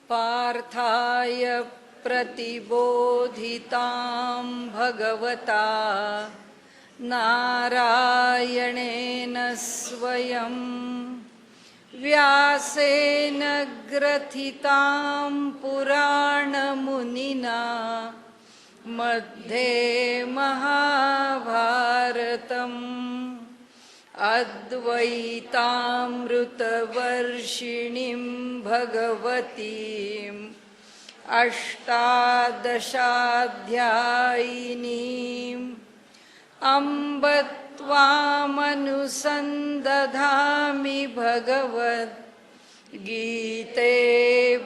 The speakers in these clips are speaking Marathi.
पार्थाय प्रतिबोधितां भगवता नारायणेन स्वयं व्यासेन ग्रथितां पुराणमुनिना मध्ये महाभारतम् अद्वैतामृतवर्षिणीं भगवतीम् अष्टादशाध्यायिनीम् अम्ब त्वामनुसन्दधामि भगवद्गीते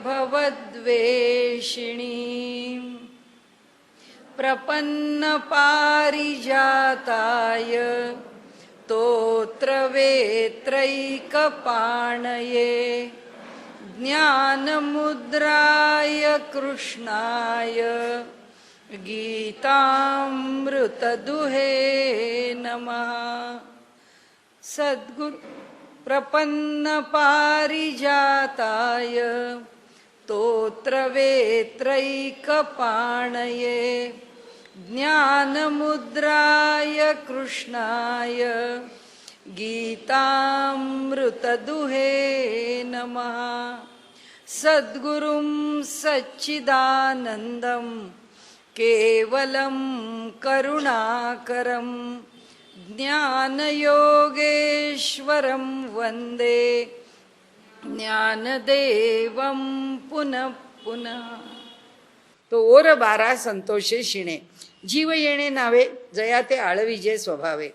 भवद्वेषिणीम् प्रपन्नपारिजाताय स्तोत्रवेत्रैकपाणये ज्ञानमुद्राय कृष्णाय गीतामृतदुहे नमः। सद्गुरु प्रपन्नपारिजाताय स्तोत्रवेत्रैकपाणये ज्ञानमुद्राय कृष्णाय गीतामृतदुहे नमः। सद्गुरुं सच्चिदानन्दं केवलं करुणाकरं ज्ञानयोगेश्वरं वन्दे ज्ञानदेवं पुनः पुनः। तो ओर बारा संतोषे शिणे जीव येणे नावे जया ते आळविजे स्वभावे।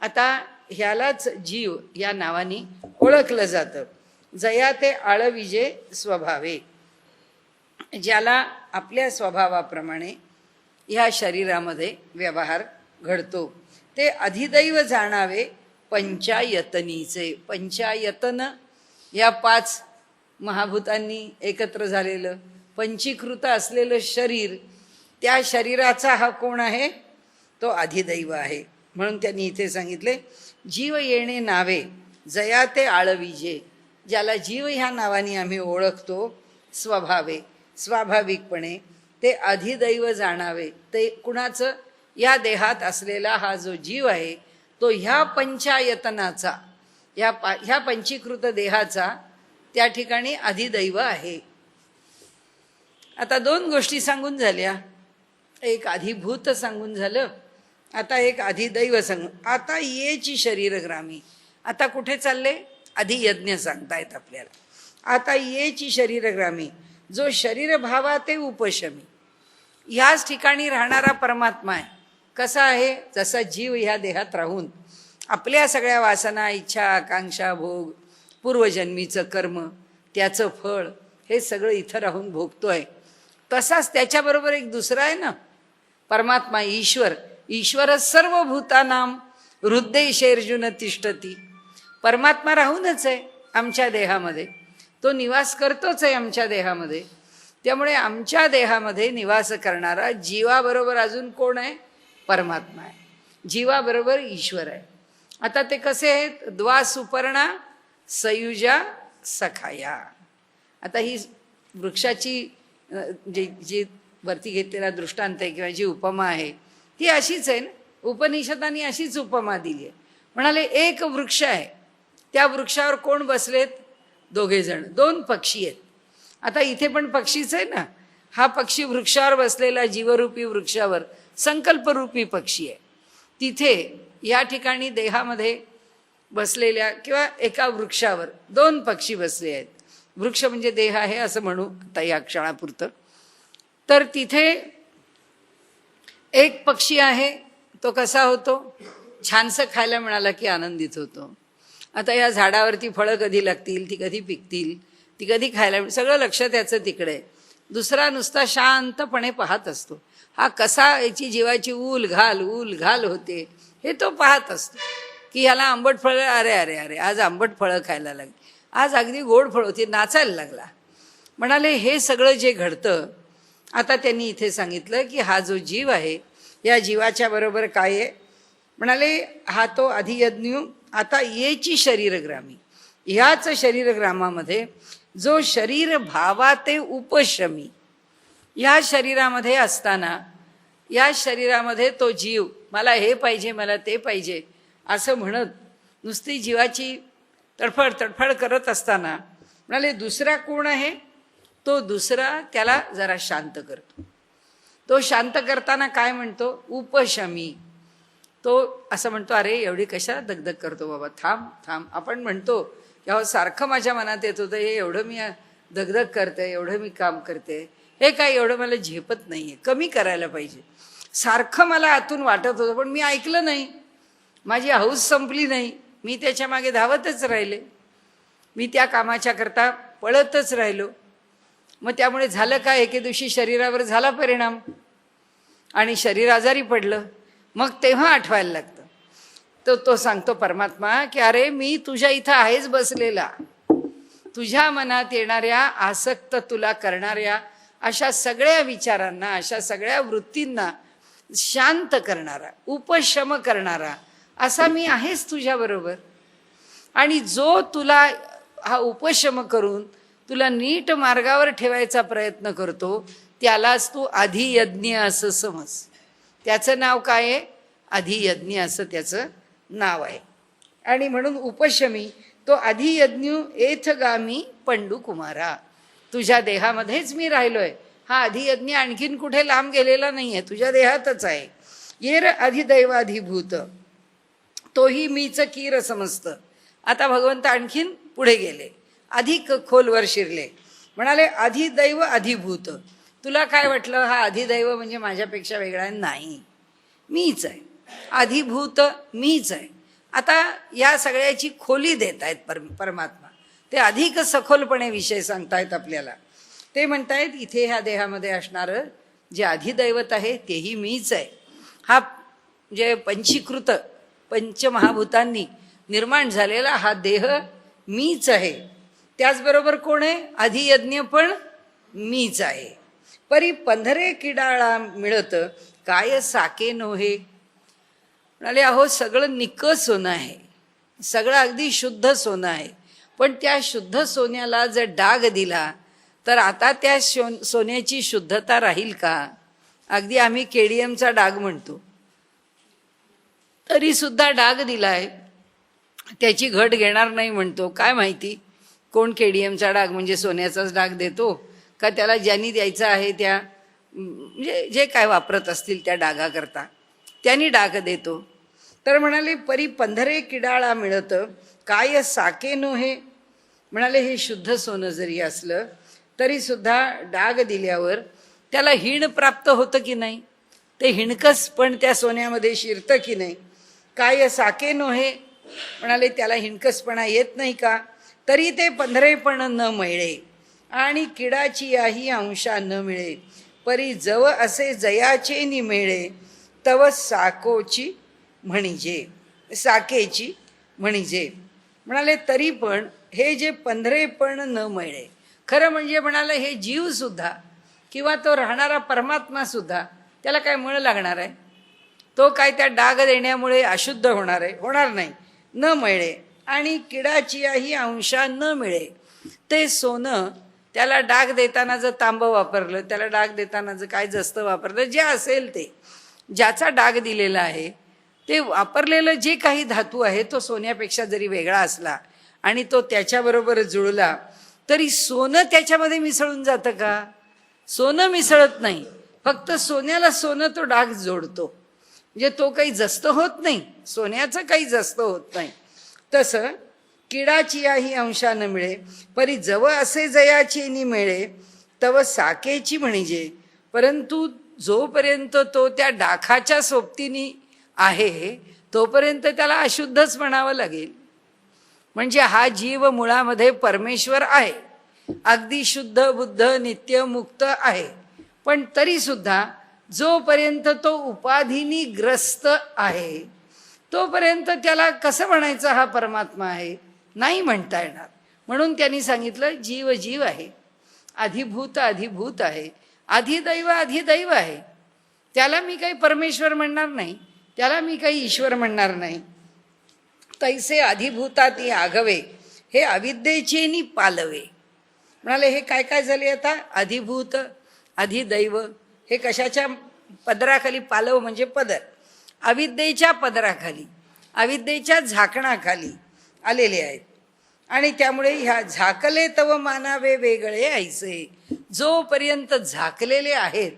आता ह्यालाच जीव या नावाने ओळखलं जातं। जया ते आळविजे स्वभावे, ज्याला आपल्या स्वभावाप्रमाणे ह्या शरीरामध्ये व्यवहार घडतो ते अधिदैव जाणावे पंचायतनीचे। पंचायतन या 5 महाभूतांनी एकत्र झालेलं पंचीकृत असलेलं शरीर, त्या शरीराचा हा कोण आहे? तो अधिदैव आहे। म्हणून त्यांनी इथे सांगितले जीव येणे नावे जया ते आळविजे, ज्याला जीव ह्या नावाने आम्ही ओळखतो स्वभावे स्वाभाविकपणे, ते अधिदैव जाणावे। ते कुणाचं? या देहात असलेला हा जो जीव आहे तो ह्या पंचायतनाचा, ह्या पंचीकृत देहाचा त्या ठिकाणी अधिदैव आहे। आता 2 गोष्टी सांगून झाल्या, एक अधिभूत सांगून झालं, आता एक अधिदैव सांगून। आता येची शरीरग्रामी, आता कुठे चालले? अधियज्ञ सांगतायत आपल्याला। आता येची शरीरग्रामी, जो शरीरभावा ते उपशमी, ह्याच ठिकाणी राहणारा परमात्मा आहे। कसा आहे? जसा जीव ह्या देहात राहून आपल्या सगळ्या वासना, इच्छा, आकांक्षा, भोग, पूर्वजन्मीचं कर्म, त्याचं फळ हे सगळं इथं राहून भोगतोय, तसाच त्याच्याबरोबर एक दुसरा आहे ना, परमात्मा ईश्वर। ईश्वर सर्वभूतानां हृदयेषु तिष्ठती। परमात्मा राहूनच आहे आमच्या देहामध्ये, तो निवास करतोच आहे आमच्या देहामध्ये। त्यामुळे आमच्या देहामध्ये निवास करणारा जीवाबरोबर अजून कोण आहे? परमात्मा आहे। जीवाबरोबर ईश्वर आहे। आता ते कसे आहेत? द्वा सुपर्णा सयुजा सखाया। आता ही वृक्षाची जी वरती घेतलेला दृष्टांत आहे किंवा जी उपमा आहे ती अशीच आहे ना। उपनिषदांनी अशीच उपमा दिली आहे। म्हणाले एक वृक्ष आहे, त्या वृक्षावर कोण बसलेत? 2 जण, 2 पक्षी आहेत। आता इथे पण पक्षीच आहे ना, हा पक्षी वृक्षावर बसलेला, जीवरूपी वृक्षावर संकल्परूपी पक्षी आहे। तिथे या ठिकाणी देहामध्ये बसलेल्या किंवा एका वृक्षावर 2 पक्षी बसले आहेत। वृक्ष म्हणजे देह आहे असं म्हणू आता या क्षणापुरतं। तर तिथे एक पक्षी आहे, तो कसा होतो? छानसं खायला मिळाला की आनंदित होतो। आता या झाडावरती फळं कधी लागतील, ती कधी पिकतील, ती कधी खायला, सगळं लक्ष त्याचं तिकडे। दुसरा नुसता शांतपणे पाहत असतो, हा कसा याची जीवाची उल घाल होते हे तो पाहत असतो, की ह्याला आंबट फळं, अरे अरे अरे आज आंबट फळं खायला लागली, आज अगदी गोड फळ होती, नाचायला लागला। म्हणाले हे सगळं जे घडतं, आता त्यांनी इथे सांगितलं की हा जो जीव आहे या जीवाच्या बरोबर काय आहे? म्हणाले हा तो अधियज्ञ। आता येची शरीरग्रामी, ह्याच शरीरग्रामामध्ये जो शरीर भावाते उपशमी, या शरीरामध्ये असताना, या शरीरामध्ये तो जीव मला हे पाहिजे, मला ते पाहिजे असं म्हणत नुसती जीवाची तडफड तडफड करत असताना म्हणाले दुसरा कोण आहे, तो दुसरा त्याला जरा शांत करतो. तो शांत करताना काय म्हणतो, उपशमी. तो असं म्हणतो, अरे एवढी कशा दगदग करतो बाबा, थांब थांब. आपण म्हणतो की अहो सारखं माझ्या मनात येत होतं, हे एवढं मी दगदग करते, एवढं मी काम करते, हे काय एवढं मला झेपत नाही आहे, कमी करायला पाहिजे. सारखं मला आतून वाटत होतं पण मी ऐकलं नाही, माझी हौस संपली नाही, मी त्याच्या मागे धावतच राहिले, मी त्या कामाच्या करता पळतच राहिलो. मग त्यामुळे झालं काय, एके दिवशी शरीरावर झाला परिणाम आणि शरीर आजारी पडलं. मग तेव्हा आठवायला लागतं. तो सांगतो परमात्मा की अरे मी तुझ्या इथं आहेच बसलेला, तुझ्या मनात येणाऱ्या आसक्त तुला करणाऱ्या अशा सगळ्या विचारांना, अशा सगळ्या वृत्तींना शांत करणारा, उपशम करणारा असा मी आहेच तुझ्याबरोबर. आणि जो तुला हा उपशम करून तुला नीट मार्गावर ठेवायचा प्रयत्न करतो त्यालाच तू अधियज्ञ असं समज. त्याचं नाव काय आहे, अधियज्ञ असं त्याचं नाव आहे. आणि म्हणून उपशमी तो अधियज्ञ एथगामी पंडू कुमारा, तुझ्या देहामध्येच मी राहिलोय. हा अधियज्ञ आणखीन कुठे लांब गेलेला नाहीये, तुझ्या देहातच आहे. येर अधिदैवाधिभूत, तोही मीच कीर समजतं. आता भगवंत आणखीन पुढे गेले, अधिक खोलवर शिरले. म्हणाले अधिदैव अधिभूत. तुला काय वाटलं, हा अधिदैव म्हणजे माझ्यापेक्षा वेगळा नाही, मीच आहे. अधिभूत मीच आहे. आता या सगळ्याची खोली देत आहेत परमात्मा. ते अधिक सखोलपणे विषय सांगतायत आपल्याला. ते म्हणतायत इथे ह्या देहामध्ये असणारं जे अधिदैवत आहे तेही मीच आहे. हा जे पंचीकृत पंचमहाभूतांनी निर्माण झालेला हा देह मीच आहे. त्याचबरोबर कोण आहे, अधियज्ञ पण मीच आहे. परी पंधरे किडाळा मिळत काय साके नोहे. म्हणाले अहो सगळं निकं सोनं आहे, सगळं अगदी शुद्ध सोनं आहे, पण त्या शुद्ध सोन्याला जर डाग दिला तर आता त्या सोन्याची शुद्धता राहील का. अगदी आम्ही केडीएमचा डाग म्हणतो, तरी सुद्धा डाग दिलाय, त्याची घट घेणार नाही म्हणतो. काय माहिती कोण केडीएमचा डाग म्हणजे सोन्याचाच डाग देतो का त्याला ज्यांनी द्यायचं आहे त्या म्हणजे जे काय वापरत असतील त्या डागाकरता त्यांनी डाग देतो. तर म्हणाले परी पंधरे किडाळा मिळत काय साके नोहे. म्हणाले हे शुद्ध सोनं जरी असलं तरी सुद्धा डाग दिल्यावर त्याला हीण प्राप्त होतं की नाही, ते हिणकस पण त्या सोन्यामध्ये शिरतं की नाही. काय साके नोहे. म्हणाले त्याला हिणकसपणा येत नाही का. तरी ते पंधरेपण न मिळे आणि किडाची याही अंशा न मिळे. परी जव असे जयाचे निमेळे तव साकोची म्हणिजे, साकेची म्हणिजे. म्हणाले तरी पण हे जे पंधरेपण न मिळे, खरं म्हणजे म्हणाले हे जीव सुद्धा किंवा तो राहणारा परमात्मा सुद्धा त्याला काय मळ लागणार आहे. तो काय त्या डाग देण्यामुळे अशुद्ध होणार आहे, होणार नाही. न मिळे आणि किडाचीही अंशा न मिळे. ते सोनं त्याला डाग देताना जर तांबं वापरलं, त्याला डाग देताना जर काय जस्त वापरलं, जे असेल ते ज्याचा डाग दिलेला आहे ते वापरलेलं जे काही धातू आहे तो सोन्यापेक्षा जरी वेगळा असला आणि तो त्याच्याबरोबर जुळला तरी सोनं त्याच्यामध्ये मिसळून जातं का. सोनं मिसळत नाही, फक्त सोन्याला सोनं तो डाग जोडतो. म्हणजे तो काही जस्त होत नाही, सोन्याचं काही जस्त होत नाही. तसं किडाची याही अंशा न मिळे. परी जव असे जयाची नि मिळे तव साकेची म्हणिजे. परंतु जोपर्यंत तो त्या डाखाच्या सोबतीने आहे तोपर्यंत त्याला अशुद्धच म्हणावं लागेल. म्हणजे हा जीव मुळामध्ये परमेश्वर आहे, अगदी शुद्ध बुद्ध नित्य मुक्त आहे. पण तरी सुद्धा जोपर्यंत तो उपाधीनी ग्रस्त आहे तोपर्यंत त्याला कसं म्हणायचं हा परमात्मा आहे, नाही म्हणता येणार. म्हणून त्यांनी सांगितलं जीव जीव आहे, अधिभूत अधिभूत आहे, अधिदैव अधिदैव आहे. त्याला मी काही परमेश्वर म्हणणार नाही, त्याला मी काही ईश्वर म्हणणार नाही. तैसे अधिभूताती आघवे हे अविद्येचे नि पालवे. म्हणाले हे काय काय झाले आता? अधिभूत, अधिदैव, हे कशाच्या पदराखाली? पालव म्हणजे पदर, अविद्येच्या पदराखाली, अविद्येच्या झाकणाखाली आलेले आहेत. आणि त्यामुळे ह्या झाकले तव मानावे वेगळे ऐसे, जोपर्यंत झाकलेले आहेत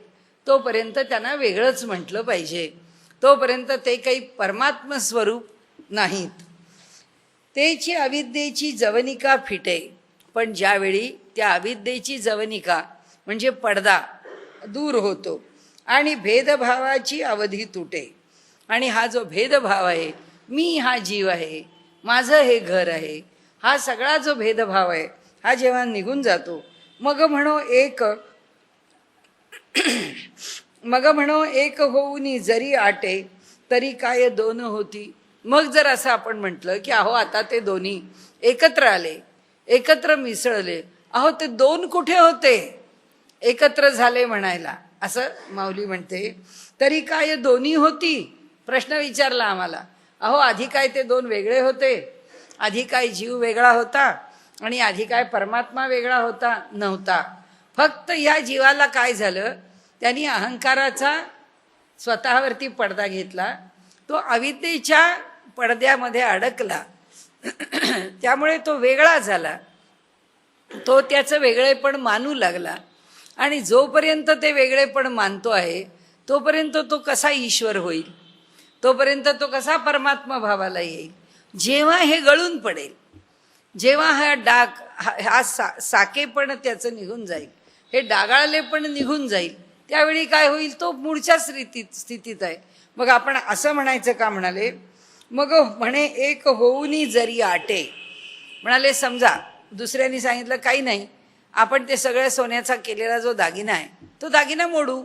तोपर्यंत त्यांना वेगळंच म्हटलं पाहिजे, तोपर्यंत ते काही परमात्म स्वरूप नाहीत. तेची अविद्येची जवनिका फिटे, पण ज्यावेळी त्या अविद्येची जवनिका म्हणजे पडदा दूर होतो आणि भेदभावाची अवधी तुटे, आणि हा जो भेदभाव आहे, मी हा जीव आहे, माझं हे घर आहे, हा सगळा जो भेदभाव आहे हा जेव्हा निघून जातो, मग म्हणो एक होऊनी जरी आटे, तरी काय दोन होती. मग जर असं आपण म्हटलं की अहो आता ते दोन्ही एकत्र आले, एकत्र मिसळले, अहो ते दोन कुठे होते, एकत्र झाले म्हणायला, असं माऊली म्हणते. तरी काय दोन्ही होती, प्रश्न विचारला आम्हाला. अहो आधी काय ते दोन वेगळे होते? आधी काय जीव वेगळा होता आणि आधी काय परमात्मा वेगळा होता? नव्हता. फक्त या जीवाला काय झालं, त्यांनी अहंकाराचा स्वतःवरती पडदा घेतला, तो अविद्येच्या पडद्यामध्ये अडकला, त्यामुळे तो वेगळा झाला, तो त्याचं वेगळेपण मानू लागला. आणि जोपर्यंत ते वेगळेपण मानतो आहे तोपर्यंत तो कसा ईश्वर होईल, तोपर्यंत तो कसा परमात्मा भावाला येईल. जेव्हा हे गळून पडेल, जेव्हा हा डाग हा साकेपण त्याचं निघून जाईल, हे डागाळलेपण निघून जाईल, त्यावेळी काय होईल, तो मूळच्या स्थितीत आहे. मग आपण असं म्हणायचं का म्हणाले? मग म्हणे एक होऊनी जरी आटे, म्हणाले समजा दुसऱ्यांनी सांगितलं काही नाही, आपण ते सगळ्या सोन्याचा केलेला जो दागिना आहे तो दागिना मोडू,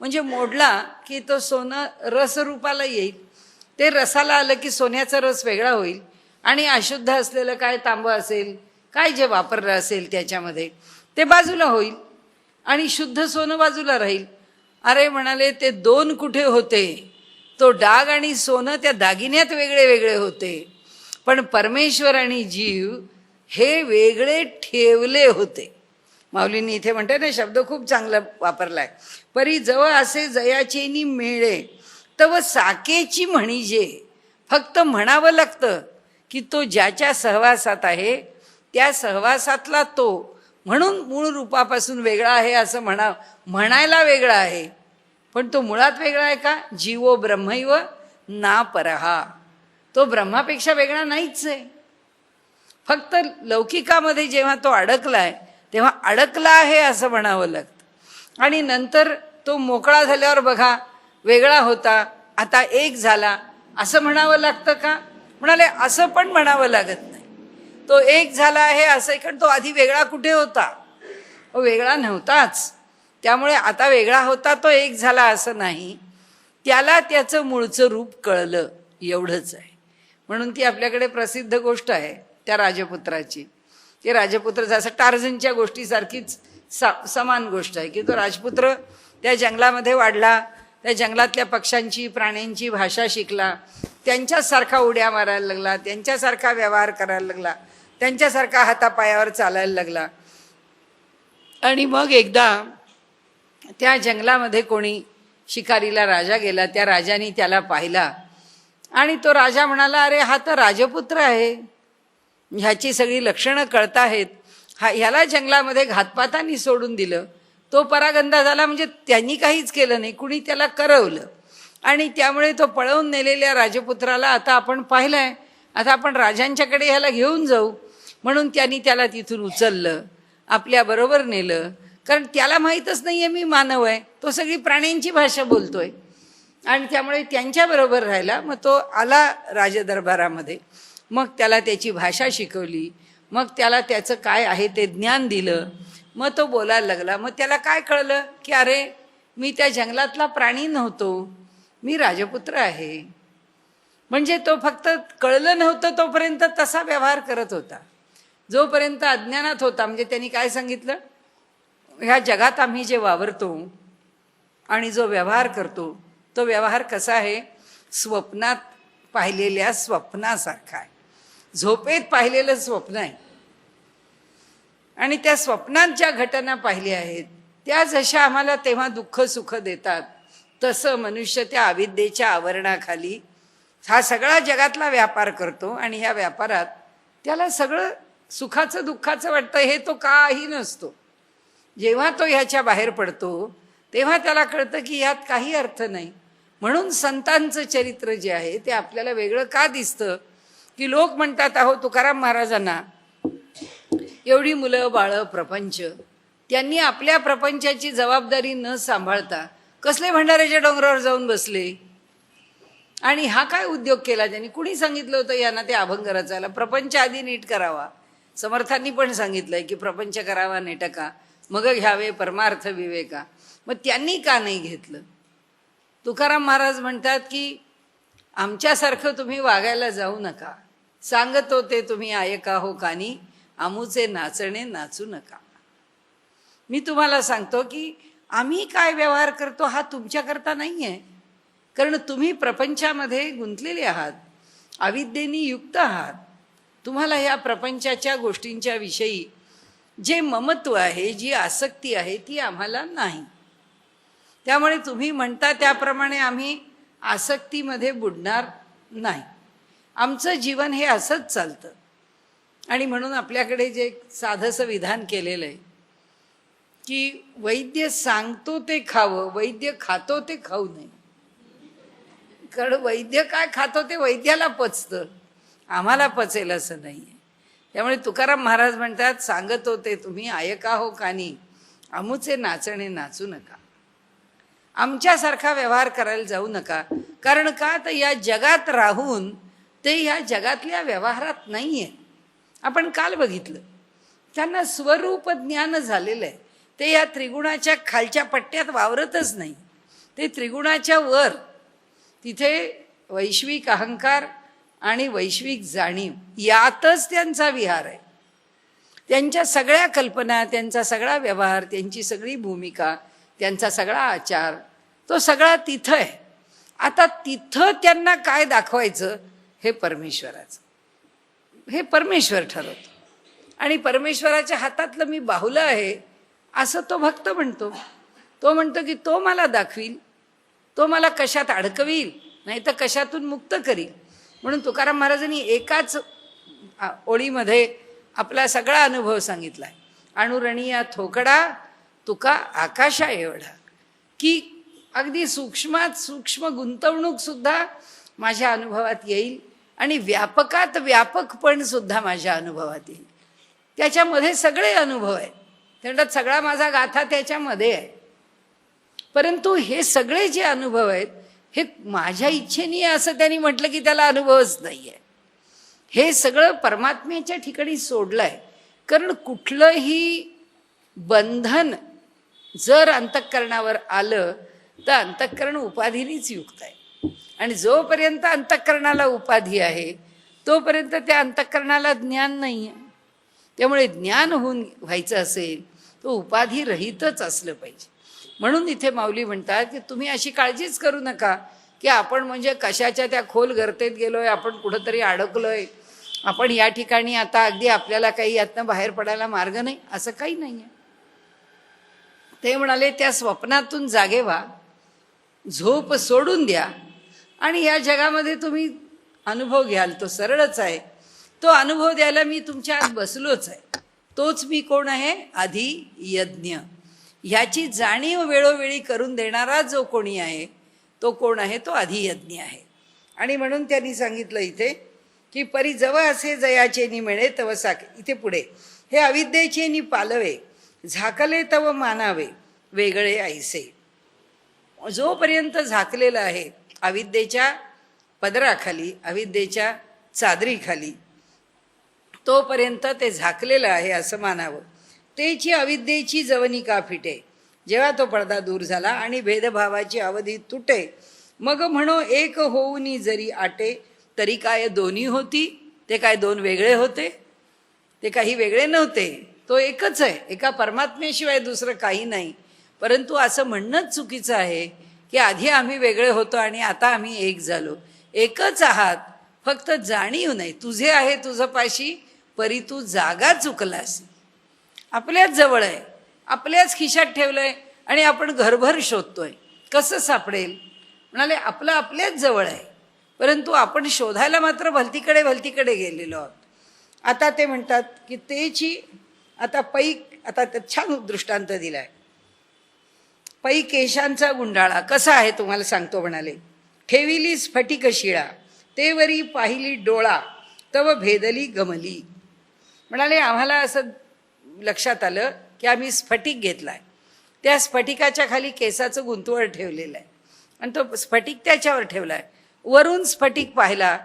म्हणजे मोडला की तो सोनं रसरूपाला येईल, ते रसाला आलं की सोन्याचा रस वेगळा होईल, आणि अशुद्ध असलेलं काय तांबं असेल, काय जे वापरलं असेल त्याच्यामध्ये ते बाजूला होईल आणि शुद्ध सोनं बाजूला राहील. अरे म्हणाले ते दोन कुठे होते? तो डाग आणि सोनं त्या दागिन्यात वेगळे वेगळे होते, पण परमेश्वर आणि जीव हे वेगळे ठेवले होते. माऊलींनी इथे म्हणते ना, शब्द खूप चांगला वापरलाय. परी जवळ असे जयाचेनी मेळे, तव साकेची म्हणीजे. फक्त म्हणावं लागतं की तो ज्याच्या सहवासात आहे त्या सहवासातला तो, म्हणून मूळ रूपापासून वेगळा आहे असं म्हणायला वेगळा आहे, पण तो मुळात वेगळा आहे का? जीवो ब्रह्मैव ना परहा, तो ब्रह्मापेक्षा वेगळा नाहीच आहे. फक्त लौकिकामध्ये जेव्हा तो अडकलाय तेव्हा अडकला आहे असं म्हणावं लागतं. आणि नंतर तो मोकळा झाल्यावर बघा वेगळा होता, आता एक झाला असं म्हणावं लागतं का? म्हणाले असं पण म्हणावं लागत नाही. तो एक झाला आहे असं, कारण तो आधी वेगळा कुठे होता? वेगळा नव्हताच. त्यामुळे आता वेगळा होता तो एक झाला असं नाही, त्याला त्याचं मूळचं रूप कळलं, एवढंच आहे. म्हणून ती आपल्याकडे प्रसिद्ध गोष्ट आहे त्या राजपुत्राची. की राजपुत्र जसं टार्झनच्या गोष्टीसारखीच समान गोष्ट आहे की तो राजपुत्र त्या जंगलामध्ये वाढला, त्या जंगलातल्या पक्ष्यांची प्राण्यांची भाषा शिकला, त्यांच्यासारखा उड्या मारायला लागला, त्यांच्यासारखा व्यवहार करायला लागला, त्यांच्यासारखा हातापायावर चालायला लागला. आणि मग एकदा त्या जंगलामध्ये कोणी शिकारीला राजा गेला, त्या राजाने त्याला पाहिला आणि तो राजा म्हणाला, अरे हा तर राजपुत्र आहे, ह्याची सगळी लक्षणं कळताहेत, ह्याला जंगलामध्ये घातपातांनी सोडून दिलं, तो परागंदा झाला, म्हणजे त्यांनी काहीच केलं नाही, कुणी त्याला करवलं, आणि त्यामुळे तो पळवून नेलेल्या राजपुत्राला आता आपण पाहिलंय, आता आपण राजांच्याकडे ह्याला घेऊन जाऊ. म्हणून त्यांनी त्याला तिथून उचललं, आपल्याबरोबर नेलं, कारण त्याला माहीतच नाही आहे मी मानव आहे, तो सगळी प्राण्यांची भाषा बोलतोय, आणि त्यामुळे त्यांच्याबरोबर राहिला. मग तो आला राजदरबारामध्ये, मग त्याला त्याची भाषा शिकवली, मग त्याला त्याचं काय आहे ते ज्ञान दिलं, मग तो बोलायला लागला. मग त्याला काय कळलं की अरे मी त्या जंगलातला प्राणी नव्हतो, मी राजपुत्र आहे. म्हणजे तो फक्त कळलं नव्हतं तोपर्यंत तसा व्यवहार करत होता, जोपर्यंत अज्ञानात होता. म्हणजे त्यांनी काय सांगितलं, ह्या जगात आम्ही जे वावरतो आणि जो व्यवहार करतो तो व्यवहार कसा आहे, स्वप्नात पाहिलेल्या स्वप्नासारखा आहे, झोपेत पाहिलेलं स्वप्न आहे. आणि त्या स्वप्नात ज्या घटना पाहिल्या आहेत त्या जशा आम्हाला तेव्हा दुःख सुख देतात, तसं मनुष्य त्या अविद्येच्या आवरणाखाली हा सगळा जगातला व्यापार करतो आणि ह्या व्यापारात त्याला सगळं सुखाचं दुःखाचं वाटतं, हे तो काही नसतो. जेव्हा तो ह्याच्या बाहेर पडतो तेव्हा त्याला कळतं की ह्यात काही अर्थ नाही. म्हणून संतांचं चरित्र जे आहे ते आपल्याला वेगळं का दिसतं, की लोक म्हणतात अहो तुकाराम महाराजांना एवढी मुलं बाळं प्रपंच, त्यांनी आपल्या प्रपंचाची जबाबदारी न सांभाळता कसले भंडाऱ्याच्या डोंगरावर जाऊन बसले आणि हा काय उद्योग केला त्यांनी. कुणी सांगितलं होतं यांना ते अभंग रचायला? प्रपंच आधी नीट करावा. समर्थांनी पण सांगितलंय की प्रपंच करावा नेटका, मग घ्यावे परमार्थ विवेका. मग त्यांनी का नाही घेतलं? तुकाराम महाराज म्हणतात की आमच्यासारखं तुम्ही वागायला जाऊ नका, सांगतो ते तुम्ही ऐका हो कानी, आमुचे नाचणे नाचू नका. मी तुम्हाला सांगतो की आम्ही काय व्यवहार करतो हा तुमच्याकरता नाही आहे, कारण तुम्ही प्रपंचामध्ये गुंतलेले आहात, अविद्येने युक्त आहात. तुम्हाला ह्या प्रपंचाच्या गोष्टींच्या विषयी जे ममत्व आहे, जी आसक्ती आहे ती आम्हाला नाही. त्यामुळे तुम्ही म्हणता त्याप्रमाणे आम्ही आसक्तीमध्ये बुडणार नाही. आमचं जीवन हे असंच चालतं. आणि म्हणून आपल्याकडे जे साधंसं विधान केलेलं आहे की वैद्य सांगतो ते खावं, वैद्य खातो ते खाऊ नये. कारण वैद्य काय खातो ते वैद्याला पचतं, आम्हाला पचेल असं नाही आहे. त्यामुळे तुकाराम महाराज म्हणतात सांगतो ते तुम्ही ऐका हो कानी, आमुचे नाचणे नाचू नका. आमच्यासारखा व्यवहार करायला जाऊ नका. कारण का तर या जगात राहून ते ह्या जगातल्या व्यवहारात नाही आहे. आपण काल बघितलं, त्यांना स्वरूप ज्ञान झालेलं आहे. ते या त्रिगुणाच्या खालच्या पट्ट्यात वावरतच नाही. ते त्रिगुणाच्या वर, तिथे वैश्विक अहंकार आणि वैश्विक जाणीव यातच त्यांचा विहार आहे. त्यांच्या सगळ्या कल्पना, त्यांचा सगळा व्यवहार, त्यांची सगळी भूमिका, त्यांचा सगळा आचार, तो सगळा तिथं आहे. आता तिथं त्यांना काय दाखवायचं हे परमेश्वराचं, हे परमेश्वर ठरवतो. आणि परमेश्वराच्या हातातलं मी बाहुलं आहे असं तो भक्त म्हणतो. तो म्हणतो की तो मला दाखवील, तो मला कशात अडकवील, नाही तर कशातून मुक्त करील. म्हणून तुकाराम महाराजांनी एकाच ओळीमध्ये आपला सगळा अनुभव सांगितलाय. अणुरणीया थोकडा तुका आकाशा एवढा, की अगदी सूक्ष्मात सूक्ष्म गुंतवणूक सुद्धा माझ्या अनुभवात येईल आणि व्यापकात व्यापकपण सुद्धा माझ्या अनुभवात येईल. त्याच्यामध्ये सगळे अनुभव आहेत. त्याच्यात सगळा माझा गाथा त्याच्यामध्ये आहे. परंतु हे सगळे जे अनुभव आहेत हे माझ्या इच्छेने असं त्यांनी म्हटलं की त्याला अनुभवच नाही आहे. हे सगळं परमात्म्याच्या ठिकाणी सोडलं आहे. कारण कुठलंही बंधन जर अंतःकरणावर आलं तर अंतःकरण उपाधीनेच युक्त आहे. आणि जोपर्यंत अंतःकरणाला उपाधी आहे तोपर्यंत त्या अंतःकरणाला ज्ञान नाही आहे. त्यामुळे ज्ञान होऊन व्हायचं असेल तो उपाधी रहितच असलं पाहिजे. म्हणून इथे माऊली म्हणतात की तुम्ही अशी काळजीच करू नका की आपण म्हणजे कशाच्या त्या खोल गर्तेत गेलोय, आपण कुठंतरी अडकलोय, आपण या ठिकाणी आता अगदी आपल्याला काही यातनं बाहेर पडायला मार्ग नाही, असं काही नाही आहे. ते म्हणाले त्या स्वप्नातून जागे व्हा, झोप सोडून द्या आणि या जगामध्ये तुम्ही अनुभव घ्याल. तो सरळच आहे. तो अनुभव द्यायला मी तुमच्या आत बसलोच आहे. तोच मी कोण आहे? आधी यज्ञ. ह्याची जाणीव वेळोवेळी करून देणारा जो कोणी आहे तो कोण आहे? तो आधी यज्ञ आहे. आणि म्हणून त्यांनी सांगितलं इथे की परी जव असे जयाचे नि मिळे तव साके. इथे पुढे हे अविद्येचे नि पालवे, झाकले तव मानावे वेगळे ऐसे. जोपर्यंत झाकलेलं आहे अविद्येच्या पदराखाली, अविद्येच्या चादरीखाली, तोपर्यंत ते झाकलेलं आहे असं मानावं. तेची अविद्येची जवनिका फिटे, जेव्हा तो पडदा दूर झाला आणि भेदभावाची अवधी तुटे, मग म्हणो एक होऊनी जरी आटे, तरी काय दोन्ही होती. ते काय दोन वेगळे होते? ते काही वेगळे नव्हते. तो एकच आहे. एका परमात्म्याशिवाय दुसरं काही नाही. परंतु असं म्हणणंच चुकीचं आहे की आधी आम्ही वेगळे होतो आणि आता आम्ही एक झालो. एकच आहात, फक्त जाणीव नाही. तुझे आहे तुझं पाशी, परी तू जागा चुकलास. आपल्याच जवळ आहे, आपल्याच खिशात ठेवलंय आणि आपण घरभर शोधतोय. कसं सापडेल? म्हणाले आपलं आपल्याच जवळ आहे, परंतु आपण शोधायला मात्र भलतीकडे भलतीकडे गेलेलो आहोत. आता ते म्हणतात की तेची आता आता छान दृष्टांत दिलाय. पै केशांचा गुंडाळा कसा आहे तुम्हाला सांगतो. म्हणाले ठेविली स्फटिक शिळा, तेवरी पाहिली डोळा, तव भेदली गमली. म्हणाले आम्हाला असं लक्षात आलं की आम्ही स्फटिक घेतलाय, त्या स्फटिकाच्या खाली केसाचं गुंतवळ ठेवलेलं आहे आणि तो स्फटिक त्याच्यावर ठेवलाय. वरून स्फटिक पाहिला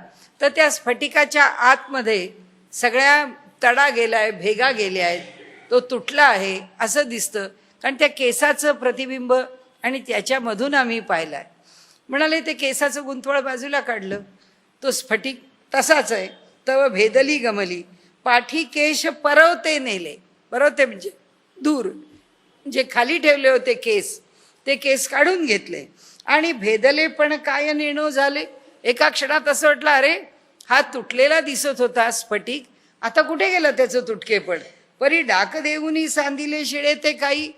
तर त्या स्फटिकाच्या आतमध्ये सगळ्या तडा गेलाय, भेगा गेल्या आहेत, तो तुटला आहे असं दिसतं, कारण त्या केसाचं प्रतिबिंब आणि त्याच्यामधून आम्ही पाहिलाय. म्हणाले ते केसाचं गुंतवळ बाजूला काढलं, तो स्फटिक तसाच आहे. तव भेदली गमली, पाठी केश परवते नेले. परवते म्हणजे दूर, जे खाली ठेवले होते केस, ते केस काढून घेतले आणि भेदले पण काय नेणो झाले. एका क्षणात असं वाटलं अरे हा तुटलेला दिसत होता स्फटिक, आता कुठे गेलं त्याचं तुटकेपण. परी डाक देऊनी सांदिले शिळे ते काही.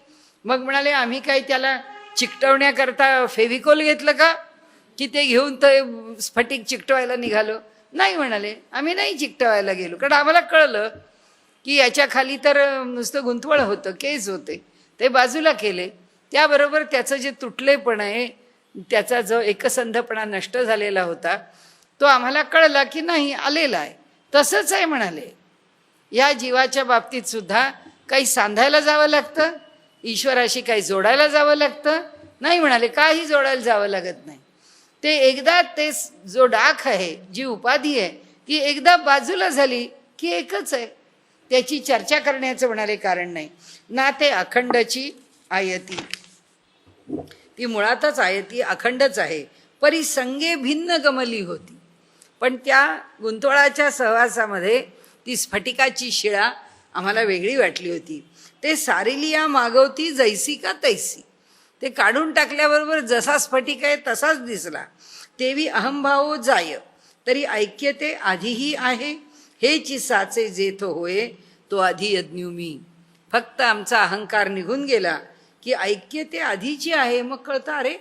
मग म्हणाले आम्ही काय त्याला चिकटवण्याकरता फेविकॉल घेतलं का, की ते घेऊन ते स्फटिक चिकटवायला निघालो? नाही म्हणाले, आम्ही नाही चिकटवायला गेलो, कारण आम्हाला कळलं की याच्या खाली तर नुसतं गुंतवळ होतं, केस होते, ते बाजूला केले. त्याबरोबर त्याचं जे तुटलेपण आहे, त्याचा जो एकसंधपणा नष्ट झालेला होता, तो आम्हाला कळला की नाही आलेला आहे. तसंच आहे म्हणाले या जीवाच्या बाबतीत सुद्धा काही सांधायला जावं लागतं, ईश्वराशी काही जोडायला जावं लागतं? नाही म्हणाले, काही जोडायला जावं लागत नाही. ते एकदा ते जो डाख आहे, जी उपाधी आहे, ती एकदा बाजूला झाली की एकच आहे, त्याची चर्चा करण्याचं म्हणाले कारण नाही ना. ते अखंडची आयती, ती मुळातच आयती अखंडच आहे. परी संगे भिन्न गमली होती, पण त्या गुंतवळाच्या सहवासामध्ये ती स्फटिकाची शिळा आम्हाला वेगळी वाटली होती. ते सारिलिया मागवती जैसी का तैसी, ते काढून टाकल्याबरोबर जसा स्फटिक आहे तसाच दिसला. तेवी अहंभाव जाय, तरी ऐक्य ते आधीही आहे. हेची साचे जेथ होय, तो आधी यज्ञू मी. फक्त आमचा अहंकार निघून गेला की ऐक्य ते आधीची आहे. मग कळतं अरे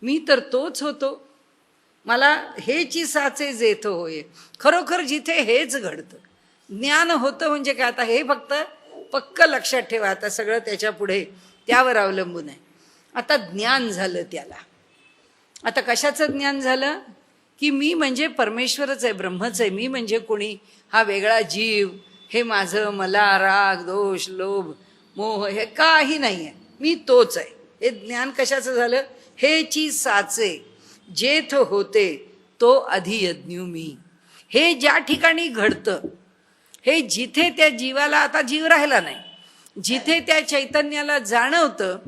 मी तर तोच होतो, मला हेची साचे जेथ होय. खरोखर जिथे हेच घडतं, ज्ञान होतं म्हणजे काय, आता हे फक्त पक्क लक्षात ठेवा. आता सगळं त्याच्या पुढे त्यावर अवलंबून आहे. आता ज्ञान झालं त्याला. आता कशाचं ज्ञान झालं की मी म्हणजे परमेश्वरच आहे, ब्रह्मच आहे. मी म्हणजे कोणी, हा वेगळा जीव, हे माझं, मला राग दोष लोभ मोह हे काही नाही आहे, मी तोच आहे. हे ज्ञान कशाचं झालं? हेची साचे जेथ होते, तो आधी यज्ञू मी. हे ज्या ठिकाणी घडतं, हे जिथे त्या जीवाला आता जीव राहिला नाही, जिथे त्या चैतन्याला जाणवतं,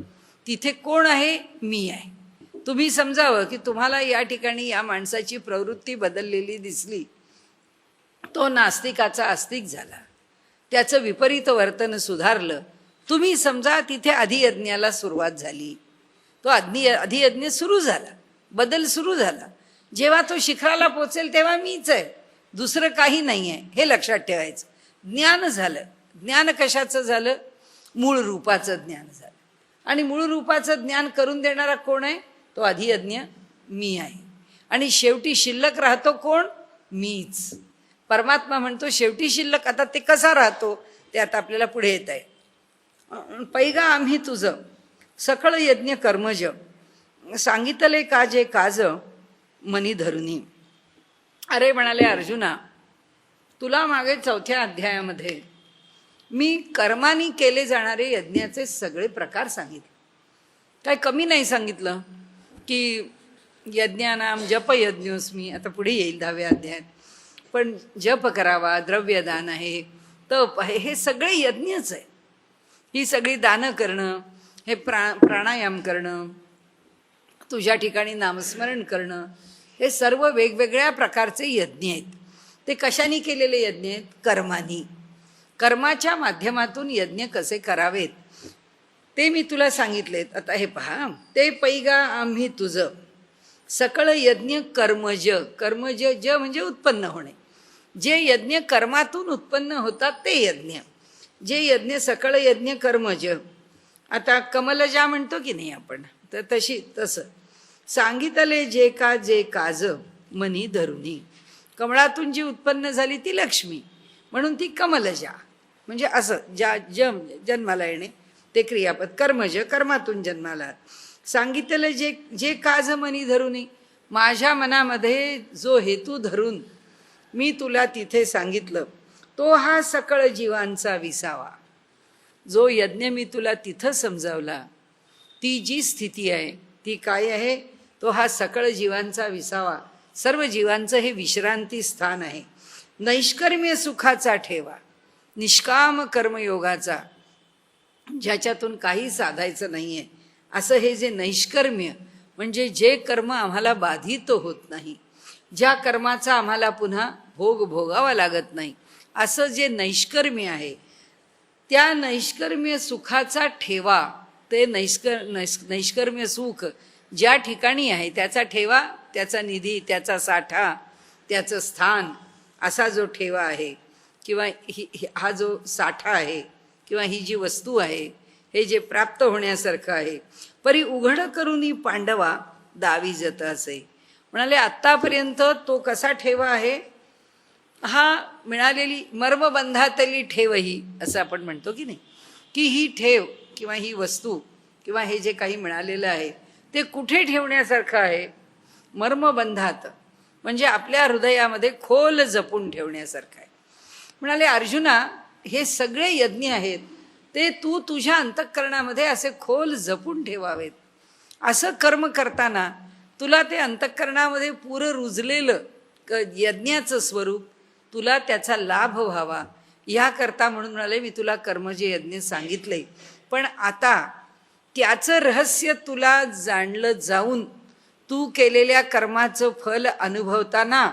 तिथे कोण आहे? मी आहे. तुम्ही समजावं की तुम्हाला या ठिकाणी या माणसाची प्रवृत्ती बदललेली दिसली, तो नास्तिकाचा आस्तिक झाला, त्याचं विपरीत वर्तन सुधारलं. तुम्ही समजा तिथे अधियज्ञाला सुरुवात झाली, तो अधियज्ञ सुरू झाला, बदल सुरू झाला. जेव्हा तो शिखराला पोचेल तेव्हा मीच आहे, दुसरं काही नाही आहे, हे लक्षात ठेवायचं. ज्ञान झालं. ज्ञान कशाचं झालं? मूळ रूपाचं ज्ञान झालं. आणि मूळ रूपाचं ज्ञान करून देणारा कोण आहे? तो अधियज्ञ मी आहे. आणि शेवटी शिल्लक राहतो कोण? मीच. परमात्मा म्हणतो शेवटी शिल्लक. आता ते कसा राहतो ते आता आपल्याला पुढे येत आहे. पैगा आम्ही तुझं सकळ यज्ञ कर्मज, सांगितले काजे काज मनी धरुनी. अरे म्हणाले अर्जुना, तुला मागे 4थ्या अध्यायामध्ये मी कर्मानी केले जाणारे यज्ञाचे सगळे प्रकार सांगितले. काय कमी नाही सांगितलं की यज्ञानाम जप यज्ञोस्मी, आता पुढे येईल 10व्या अध्यायात. पण जप करावा, द्रव्यदान आहे, तप आहे, हे सगळे यज्ञच आहे. ही सगळी दानं करणं, हे प्राणायाम करणं, तुझ्या ठिकाणी नामस्मरण करणं, हे सर्व वेगवेगळ्या प्रकारचे यज्ञ आहेत. ते कशाने केलेले यज्ञ आहेत? कर्मानी. कर्माच्या माध्यमातून यज्ञ कसे करावेत ते मी तुला सांगितलेत. आता हे पहा, ते पैगा आम्ही तुझं सकळ यज्ञ कर्मज. कर्मज ज म्हणजे उत्पन्न होणे. जे यज्ञ कर्मातून उत्पन्न होतात ते यज्ञ. जे यज्ञ सकळ यज्ञ कर्मज, आता कमलजा म्हणतो की नाही आपण, तर तसं सांगितले जे काज मनी धरुणी, कमळातून जी उत्पन्न झाली ती लक्ष्मी, म्हणून ती कमलजा. म्हणजे असं जन्माला येणे ते क्रियापद. कर्मज कर्मातून जन्माला. सांगितले जे काज मनी धरुणी, माझ्या मनामध्ये जो हेतू धरून मी तुला तिथे सांगितलं तो हा सकळ जीवांचा विसावा. जो यज्ञ मी तुला तिथं समजावला, ती जी स्थिती आहे ती काय आहे, तो हा सकळ जीवांचा विसावा. सर्व जीवांचं हे विश्रांती स्थान आहे. नैष्कर्म्य सुखाचा ठेवा, निष्काम कर्मयोगाचा, ज्याच्यातून काही साधायचं नाही आहे, असं हे जे नैष्कर्म्य म्हणजे जे कर्म आम्हाला बाधित होत नाही, ज्या कर्माचा आम्हाला पुन्हा भोग भोगावा लागत नाही, असं जे नैष्कर्म्य आहे, त्या नैष्कर्म्य सुखाचा ठेवा, ते नैष्कर्म्य सुख ज्या ठिकाणी आहे त्याचा ठेवा, त्याचा निधी, त्याचा साठा, त्याचं स्थान, असा जो ठेवा आहे किंवा हा जो साठा आहे किंवा ही जी वस्तू आहे, हे जे प्राप्त होण्यासारखं आहे, परी उघड करूनी पांडवा दावी जत असे. म्हणाले आत्तापर्यंत तो कसा ठेवा आहे, हा मिळालेली मर्मबंधातली ठेव ही, असं आपण म्हणतो की नाही, की ही ठेव किंवा ही वस्तू किंवा हे जे काही मिळालेलं आहे ते कुठे ठेवण्यासारखं आहे, मर्मबंधात, म्हणजे आपल्या हृदयामध्ये खोल जपून ठेवण्यासारखं आहे. म्हणाले अर्जुना, हे सगळे यज्ञ आहेत ते तू तुझ्या अंतःकरणामध्ये असे खोल जपून ठेवावेत. असं कर्म करताना तुला ते अंतःकरणामध्ये पुरं रुजलेलं यज्ञाचं स्वरूप, तुला त्याचा लाभ व्हावा याकरता म्हणून म्हणाले मी तुला कर्म जे यज्ञ सांगितले, पण आता त्याचं रहस्य तुला जाणलं जाऊन तू केलेल्या कर्माचं फल अनुभवताना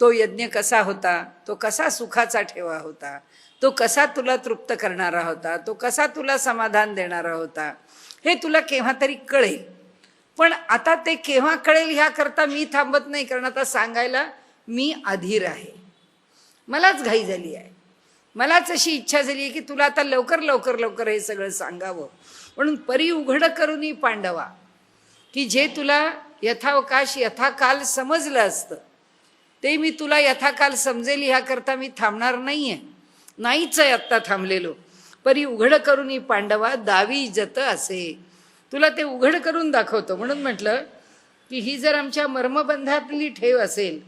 तो यज्ञ कसा होता, तो कसा सुखाचा ठेवा होता, तो कसा तुला तृप्त करणारा होता, तो कसा तुला समाधान देणारा होता, हे तुला केव्हा तरी कळेल. पण आता ते केव्हा कळेल ह्याकरता मी थांबत नाही, कारण आता सांगायला मी अधीर आहे. मलाच घाई झाली आहे, मलाच अशी इच्छा झाली आहे की तुला आता लवकर लवकर लवकर हे सगळं सांगावं. म्हणून परी उघड करूनी पांडवा, की जे तुला यथावकाश यथाकाल समजलं असतं ते मी तुला यथाकाल समजेल ह्याकरता मी थांबणार नाही आहे, नाहीच आहे आत्ता थांबलेलो. परी उघड करूनी पांडवा दावी जत असे, तुला ते उघड करून दाखवतो. म्हणून म्हटलं की ही जर आमच्या मर्मबंधातली ठेव असेल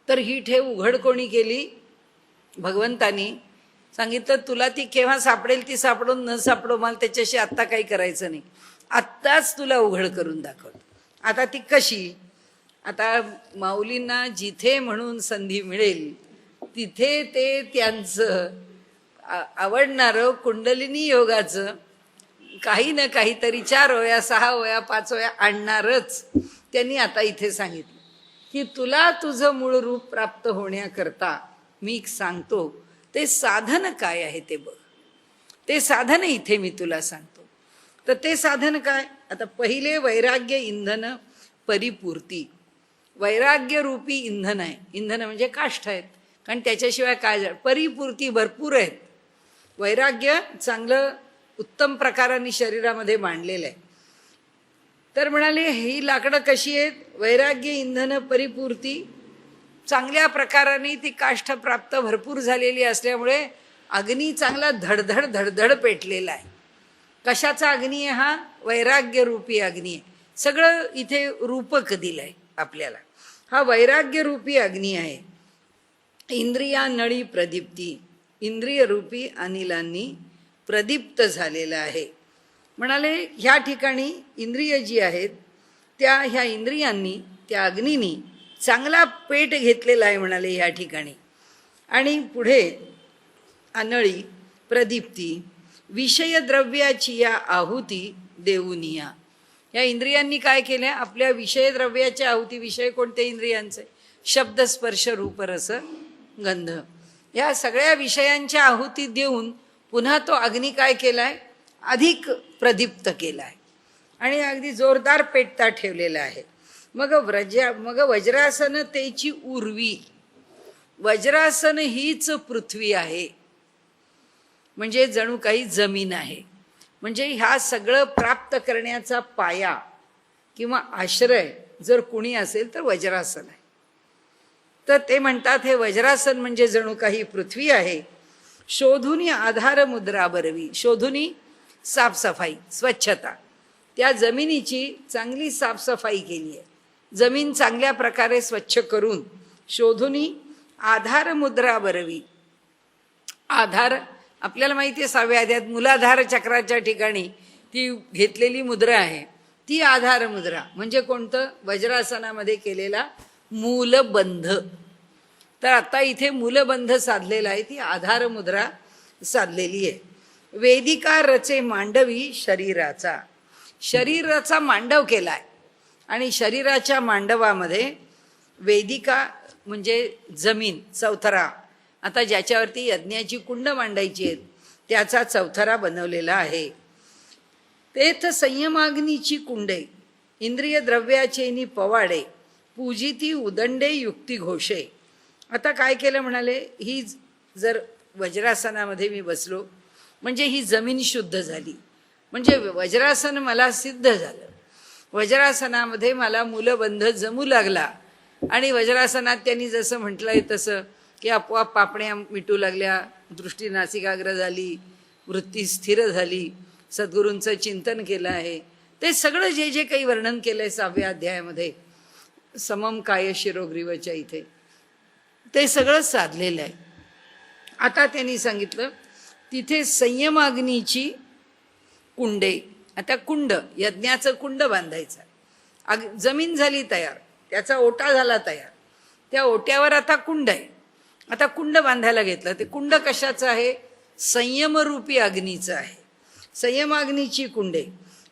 तर ही ठेव उघड कोणी केली, भगवंतानी सांगितलं तुला ती केव्हा सापडेल ती सापडो, न सापडो मला त्याच्याशी आत्ता काही करायचं नाही, आत्ताच तुला उघड करून दाखवतो. आता ती कशी, आता माऊलींना जिथे म्हणून संधी मिळेल तिथे ते त्यांचं आवडणारं कुंडलिनी योगाचं काही ना काहीतरी 4 ओव्या 6 ओव्या 5 ओव्या आणणारच. त्यांनी आता इथे सांगितलं की तुला तुझं मूळ रूप प्राप्त होण्याकरता मी सांगतो ते साधन काय आहे ते बघ. ते साधन इथे मी तुला सांगतो. तर ते साधन काय, आता पहिले वैराग्य इंधन परिपूर्ती, वैराग्य रूपी इंधन आहे. इंधन म्हणजे काष्ठ आहेत, कारण त्याच्याशिवाय काय, परिपूर्ती भरपूर आहेत. वैराग्य चांगलं उत्तम प्रकाराने शरीरामध्ये मांडलेलं आहे. तर म्हणाले ही लाकडं कशी आहेत, वैराग्य इंधन परिपूर्ती, चांगल्या प्रकाराने ती काष्ठ प्राप्त भरपूर झालेली असल्यामुळे अग्नी चांगला धडधड धडधड पेटलेला आहे. कशाचा अग्नी आहे हा, वैराग्य रूपी अग्नी आहे. सगळं इथे रूपक दिलंय आपल्याला. हा वैराग्य रूपी अग्नी आहे. इंद्रिया नळी प्रदीप्ती, इंद्रिय रूपी अनिलांनी प्रदीप्त झालेला आहे. म्हणाले ह्या ठिकाणी इंद्रिय जी आहेत त्या ह्या इंद्रियांनी त्या अग्नीनी चांगला पेट घेतलेला आहे म्हणाले ह्या ठिकाणी. आणि पुढे अनळी प्रदीप्ती, विषयद्रव्याची या आहुती देऊनिया. या इंद्रियांनी काय केलं, आपल्या विषयद्रव्याच्या आहुती, विषय कोणते इंद्रियांचे, शब्द स्पर्श रूप रस गंध, या सगळ्या विषयांच्या आहुती देऊन पुन्हा तो अग्नी काय केलाय, अधिक प्रदीप्त केलाय आणि अगदी जोरदार पेटता ठेवलेला आहे. मग वज्रासन तेची उर्वी, वज्रासन हीच पृथ्वी आहे. म्हणजे जणू काही जमीन आहे. म्हणजे ह्या सगळं प्राप्त करण्याचा पाया किंवा आश्रय जर कुणी असेल तर वज्रासन आहे. तर ते म्हणतात हे वज्रासन म्हणजे जणू काही पृथ्वी आहे. शोधुनी आधार मुद्रा बरवी, शोधुनी साफसफाई, स्वच्छता, त्या जमिनीची चांगली साफसफाई केली आहे. जमीन चांगल्या प्रकारे स्वच्छ करून शोधुनी आधार मुद्रा बरवी. आधार आपल्याला माहिती आहे 6व्या अध्यायात मूलाधार चक्राच्या ठिकाणी ती घेतलेली मुद्रा आहे, ती आधार मुद्रा. म्हणजे कोणतं? वज्रासनामध्ये केलेला मूलबंध. तर आता इथे मूलबंध साधलेला आहे, ती आधार मुद्रा साधलेली आहे. वेदिका रचे मांडवी शरीराचा, शरीराचा मांडव केलाय आणि शरीराच्या मांडवामध्ये वेदिका म्हणजे जमीन, चौथरा. आता ज्याच्यावरती यज्ञाची कुंड मांडायची आहेत त्याचा चौथरा बनवलेला आहे. तेथ संयमाग्नीची कुंडे, इंद्रिय द्रव्याचेनी पवाडे, पूजिती उदंडे युक्ती घोषे. आता काय केलं म्हणाले, ही जर वज्रासनामध्ये मी बसलो म्हणजे ही जमीन शुद्ध झाली, म्हणजे वज्रासन मला सिद्ध झालं. वज्रासनामध्ये मला मूलबंध जमू लागला आणि वज्रासनात त्यांनी जसं म्हटलंय तसं की आपोआप पापण्या मिटू लागल्या, दृष्टी नासिकाग्र झाली, वृत्ती स्थिर झाली, सद्गुरूंचं चिंतन केलं आहे. ते सगळं जे जे काही वर्णन केलं आहे 6व्या अध्यायामध्ये समम काय शिरोग्रीवच्या इथे, ते सगळं साधलेलं आहे. आता त्यांनी सांगितलं तिथे संयमाग्नीची कुंडे. आता कुंड, यज्ञाचं कुंड बांधायचं. जमीन झाली तयार, त्याचा ओटा झाला तयार, त्या ओट्यावर आता कुंड आहे. आता कुंड बांधायला घेतलं. ते कुंड कशाचं आहे? संयमरूपी अग्नीचं आहे. संयमाग्नीची कुंडे,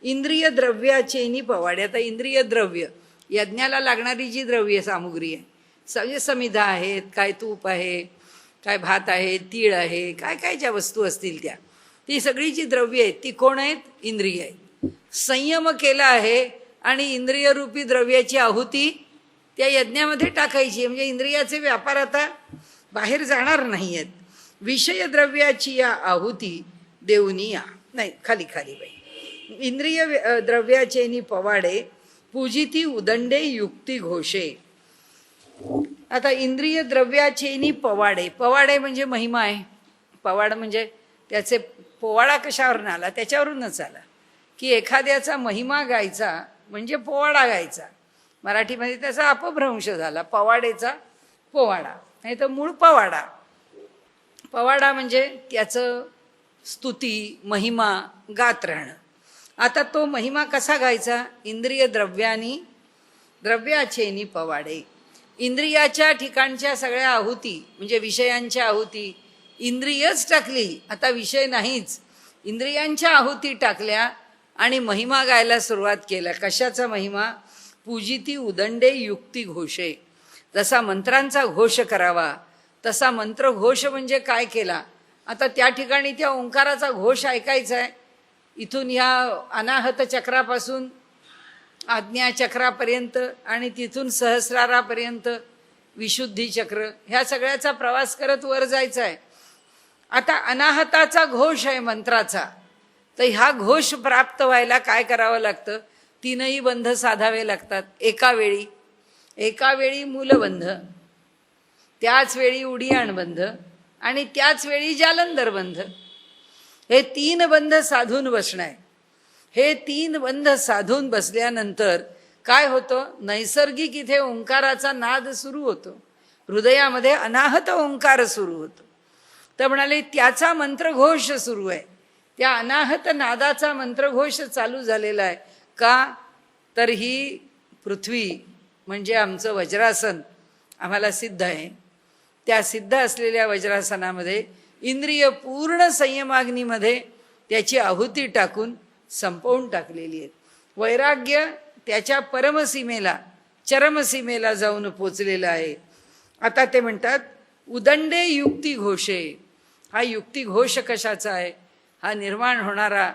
इंद्रिय द्रव्याचेनी पवाडे. आता इंद्रिय द्रव्य, यज्ञाला लागणारी जी द्रव्य सामुग्री आहे, म्हणजे समिधा आहेत, काय तूप आहे, काय भात आहे, तीळ आहे, काय काय ज्या वस्तू असतील त्या, ती सगळी जी द्रव्य आहेत ती कोण आहेत? इंद्रिय आहेत. संयम केला आहे आणि इंद्रियरूपी द्रव्याची आहुती त्या यज्ञामध्ये टाकायची. म्हणजे इंद्रियाचे व्यापार आता बाहेर जाणार नाही आहेत. विषय द्रव्याची या आहुती देऊनी या, नाही खाली खाली बाई. इंद्रिय द्रव्याचेनी पवाडे, पूजिती उदंडे युक्ती घोषे. आता इंद्रिय द्रव्याचेनी पवाडे, पवाडे म्हणजे महिमा आहे. पवाड म्हणजे त्याचे पोवाडा कशावरून आला? त्याच्यावरूनच आला की एखाद्याचा महिमा गायचा म्हणजे पोवाडा गायचा. मराठीमध्ये त्याचा अपभ्रंश झाला, पवाडेचा पोवाडा, नाही तर मूळ पवाडा. पवाडा म्हणजे त्याचं स्तुती महिमा गात राहणं. आता तो महिमा कसा गायचा? इंद्रिय द्रव्याचेनी पवाडे. इंद्रियाच्या ठिकाणच्या सगळ्या आहुती म्हणजे विषयांच्या आहुती इंद्रियच टाकली, आता विषय नाहीच, इंद्रियांच्या आहुती टाकल्या आणि महिमा गायला सुरुवात केला. कशाचा महिमा? पूजिती उदंडे युक्ती घोषे. जसा मंत्रांचा घोष करावा तसा मंत्रघोष म्हणजे काय केला? आता त्या ठिकाणी त्या ओंकाराचा घोष ऐकायचा आहे. इथून ह्या अनाहत चक्रापासून आज्ञा चक्रापर्यंत आणि तिथून सहस्रारापर्यंत विशुद्धी चक्र, ह्या सगळ्याचा प्रवास करत वर जायचा आहे. आता अनाहताचा घोष आहे मंत्राचा, तर ह्या घोष प्राप्त व्हायला काय करावं लागतं? 3ही बंध साधावे लागतात एका वेळी मूलबंध, त्याच वेळी उडियाण बंध आणि त्याच वेळी जालंधर बंध. हे 3 बंध साधून बसणं आहे. हे 3 बंध साधून बसल्यानंतर काय होतं? नैसर्गिक इथे ओंकाराचा नाद सुरू होतो, हृदयामध्ये अनाहत ओंकार सुरू होतो. तर म्हणाले त्याचा मंत्रघोष सुरू आहे, त्या अनाहत नादाचा मंत्रघोष चालू झालेला आहे. का? तर ही पृथ्वी म्हणजे आमचं वज्रासन आम्हाला सिद्ध आहे. त्या सिद्ध असलेल्या वज्रासनामध्ये इंद्रिय पूर्ण संयमाग्नीमध्ये त्याची आहुती टाकून संपवून टाकलेली आहेत. वैराग्य त्याच्या परमसीमेला चरमसीमेला जाऊन पोचलेला आहे. आता ते म्हणतात उदंडे युक्ती घोषे. हा युक्ती घोष कशाचा आहे? हा निर्माण होणारा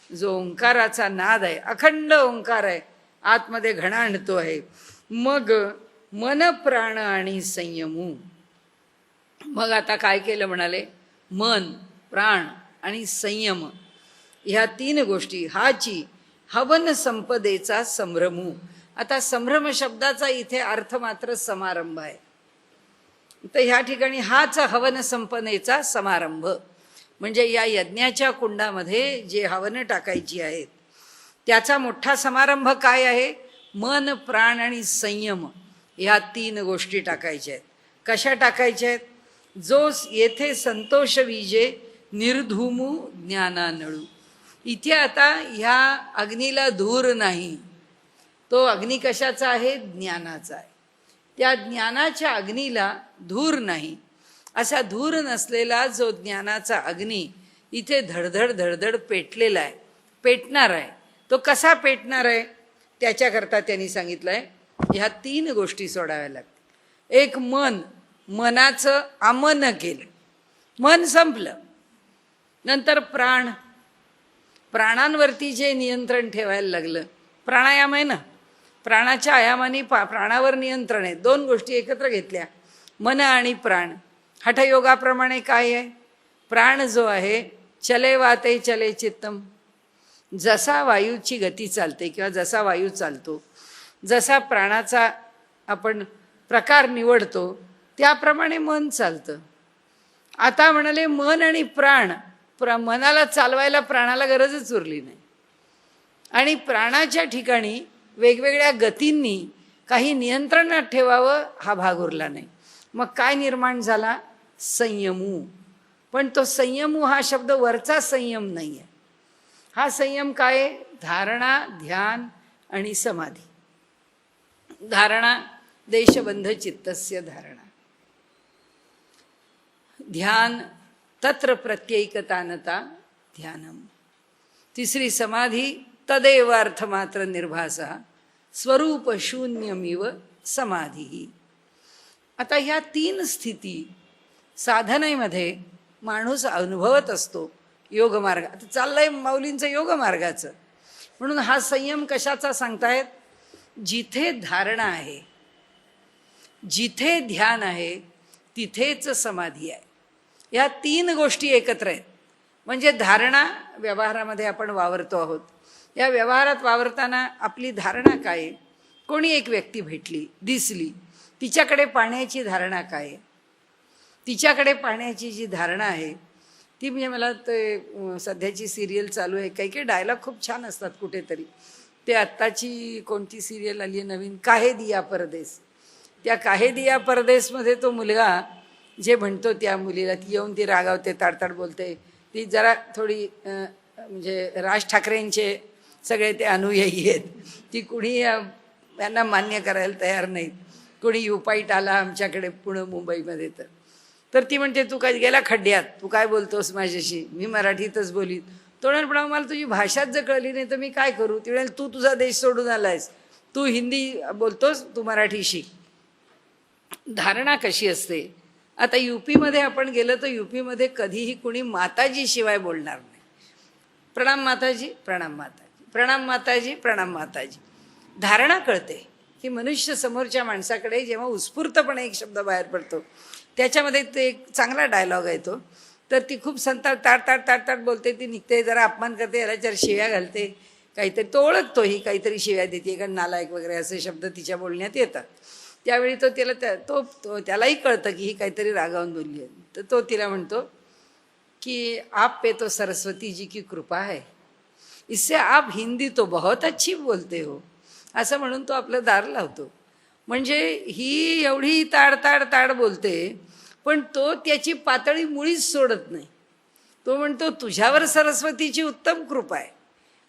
जो ओंकाराचा नाद आहे, अखंड ओंकार आहे, आतमध्ये घणा आणतो आहे. मग मन प्राण आणि संयमू. मग आता काय केलं म्हणाले? मन प्राण आणि संयम ह्या 3 गोष्टी हाची हवन संपदेचा संभ्रमू. आता संभ्रम शब्दाचा इथे अर्थ मात्र समारंभ आहे. तर ह्या ठिकाणी हाच हवन संपनेचा समारंभ, म्हणजे या यज्ञाच्या कुंडामध्ये जे हवन टाकायची आहेत त्याचा मोठा समारंभ काय आहे? मन, प्राण आणि संयम ह्या 3 गोष्टी टाकायच्या आहेत. कशा टाकायच्या आहेत? जो येथे संतोष विजे निर्धूमू ज्ञानानळू. इथे आता ह्या अग्नीला धूर नाही. तो अग्नी कशाचा आहे? ज्ञानाचा आहे. त्या ज्ञानाच्या अग्नीला धूर नाही. असा धूर नसलेला जो ज्ञानाचा अग्नी इथे धडधड धडधड पेटलेला आहे, पेटणार आहे. तो कसा पेटणार आहे? त्याच्याकरता त्यांनी सांगितलंय ह्या 3 गोष्टी सोडाव्या लागतील. एक मन, मनाचं आमन केलं, मन संपलं. नंतर प्राण, प्राणांवरती जे नियंत्रण ठेवायला लागलं, प्राणायाम आहे ना, प्राणाच्या आयामाने प्राणावर नियंत्रण आहे. 2 गोष्टी एकत्र घेतल्या, मन आणि प्राण. हठयोगाप्रमाणे काय आहे? प्राण जो आहे चले वाते चले चित्तम, जसा वायूची गती चालते किंवा जसा वायू चालतो, जसा प्राणाचा आपण प्रकार निवडतो त्याप्रमाणे मन चालतं. आता म्हणाले मन आणि प्राण, मनाला चालवायला प्राणाला गरजच उरली नाही. आणि प्राणाच्या ठिकाणी वेगवेगळ्या गतींनी काही नियंत्रणात ठेवावं हा भाग उरला नाही. मग काय निर्माण झाला? संयमू. पण तो संयमू हा शब्द वरचा संयम नाही आहे. हा संयम काय आहे? धारणा, ध्यान आणि समाधी. धारणा देशबंध चित्तस्य धारणा, ध्यान तत्र प्रत्यैकतानता ध्यानम. 3री समाधी तदेव अर्थमात्र निर्भासा स्वरूप शून्यमिव समाधी. आता ह्या 3 स्थिती साधनेमध्ये माणूस अनुभवत असतो. योगमार्ग आता चाललंय माऊलींचं योगमार्गाचं. म्हणून हा संयम कशाचा सांगतायत? जिथे धारणा आहे, जिथे ध्यान आहे, तिथेच समाधी आहे. या 3 गोष्टी एकत्र आहेत. म्हणजे धारणा, व्यवहारामध्ये आपण वावरतो आहोत. या व्यवहारात वावरताना आपली धारणा काय आहे? कोणी एक व्यक्ती भेटली, दिसली, तिच्याकडे पाहण्याची धारणा काय आहे? तिच्याकडे पाहण्याची जी धारणा आहे ती, म्हणजे मला ते सध्याची सिरियल चालू आहे, काही काही डायलॉग खूप छान असतात कुठेतरी. ते आत्ताची कोणती सिरियल आली आहे नवीन, काहे दिया परदेस. त्या काहे दिया परदेसमध्ये तो मुलगा जे म्हणतो त्या मुलीला, ती येऊन ती रागावते, ताडताड बोलते. ती जरा थोडी म्हणजे राज ठाकरेंचे सगळे ते अनुयायी आहेत. ती कुणी यांना मान्य करायला तयार नाहीत. कोणी युपाईट आला आमच्याकडे पुणे मुंबईमध्ये तर ती म्हणते तू काय गेला खड्ड्यात, तू काय बोलतोस माझ्याशी, मी मराठीतच बोलीत. तो म्हणाल पण मला तुझी भाषाच जर कळली नाही तर मी काय करू. ती म्हणाल तू तुझा देश सोडून आलायस, तू हिंदी बोलतोस, तू मराठी शिक. धारणा कशी असते? आता यूपीमध्ये आपण गेलं तर यूपीमध्ये कधीही कुणी माताजी शिवाय बोलणार नाही. प्रणाम माताजी, प्रणाम माताजी, प्रणाम माताजी, प्रणाम माताजी. धारणा कळते की मनुष्य समोरच्या माणसाकडे जेव्हा उत्स्फूर्तपणे एक शब्द बाहेर पडतो, त्याच्यामध्ये ते एक चांगला डायलॉग आहे तो. तर ती खूप संताप ताट बोलते, ती निघते, जरा अपमान करते, याला 4 शिव्या घालते, काहीतरी तो ओळखतो ही काहीतरी शिव्या देते, कारण नालायक वगैरे असे शब्द तिच्या बोलण्यात येतात. त्यावेळी तो तिला त्यालाही कळतं की ही काहीतरी रागावून बोलली आहे. तर तो तिला म्हणतो कि आप पे तो सरस्वती जी की कृपा है, इससे आप हिंदी तो बहुत अच्छी बोलते हो, असं म्हणून तो आपलं दार लावतो. म्हणजे ही एवढी ताड बोलते, पण तो त्याची पातळी मुळीच सोडत नाही. तो म्हणतो तुझ्यावर सरस्वतीची उत्तम कृपा आहे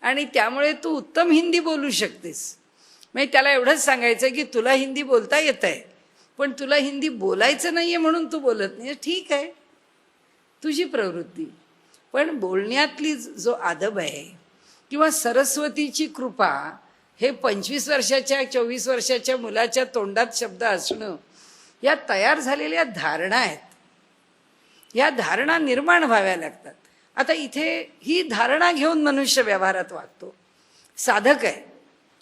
आणि त्यामुळे तू उत्तम हिंदी बोलू शकतेस. म्हणजे त्याला एवढंच सांगायचं की तुला हिंदी बोलता येत आहे, पण तुला हिंदी बोलायचं नाही आहे म्हणून तू बोलत नाही. ठीक आहे, तुझी प्रवृत्ती, पण बोलण्यातली जो आदब आहे किंवा सरस्वतीची कृपा, हे 25 वर्षाच्या 24 वर्षाच्या मुलाच्या तोंडात शब्द असणं, या तयार झालेल्या धारणा आहेत. या धारणा निर्माण व्हाव्या लागतात. आता इथे ही धारणा घेऊन मनुष्य व्यवहारात वागतो. साधक आहे,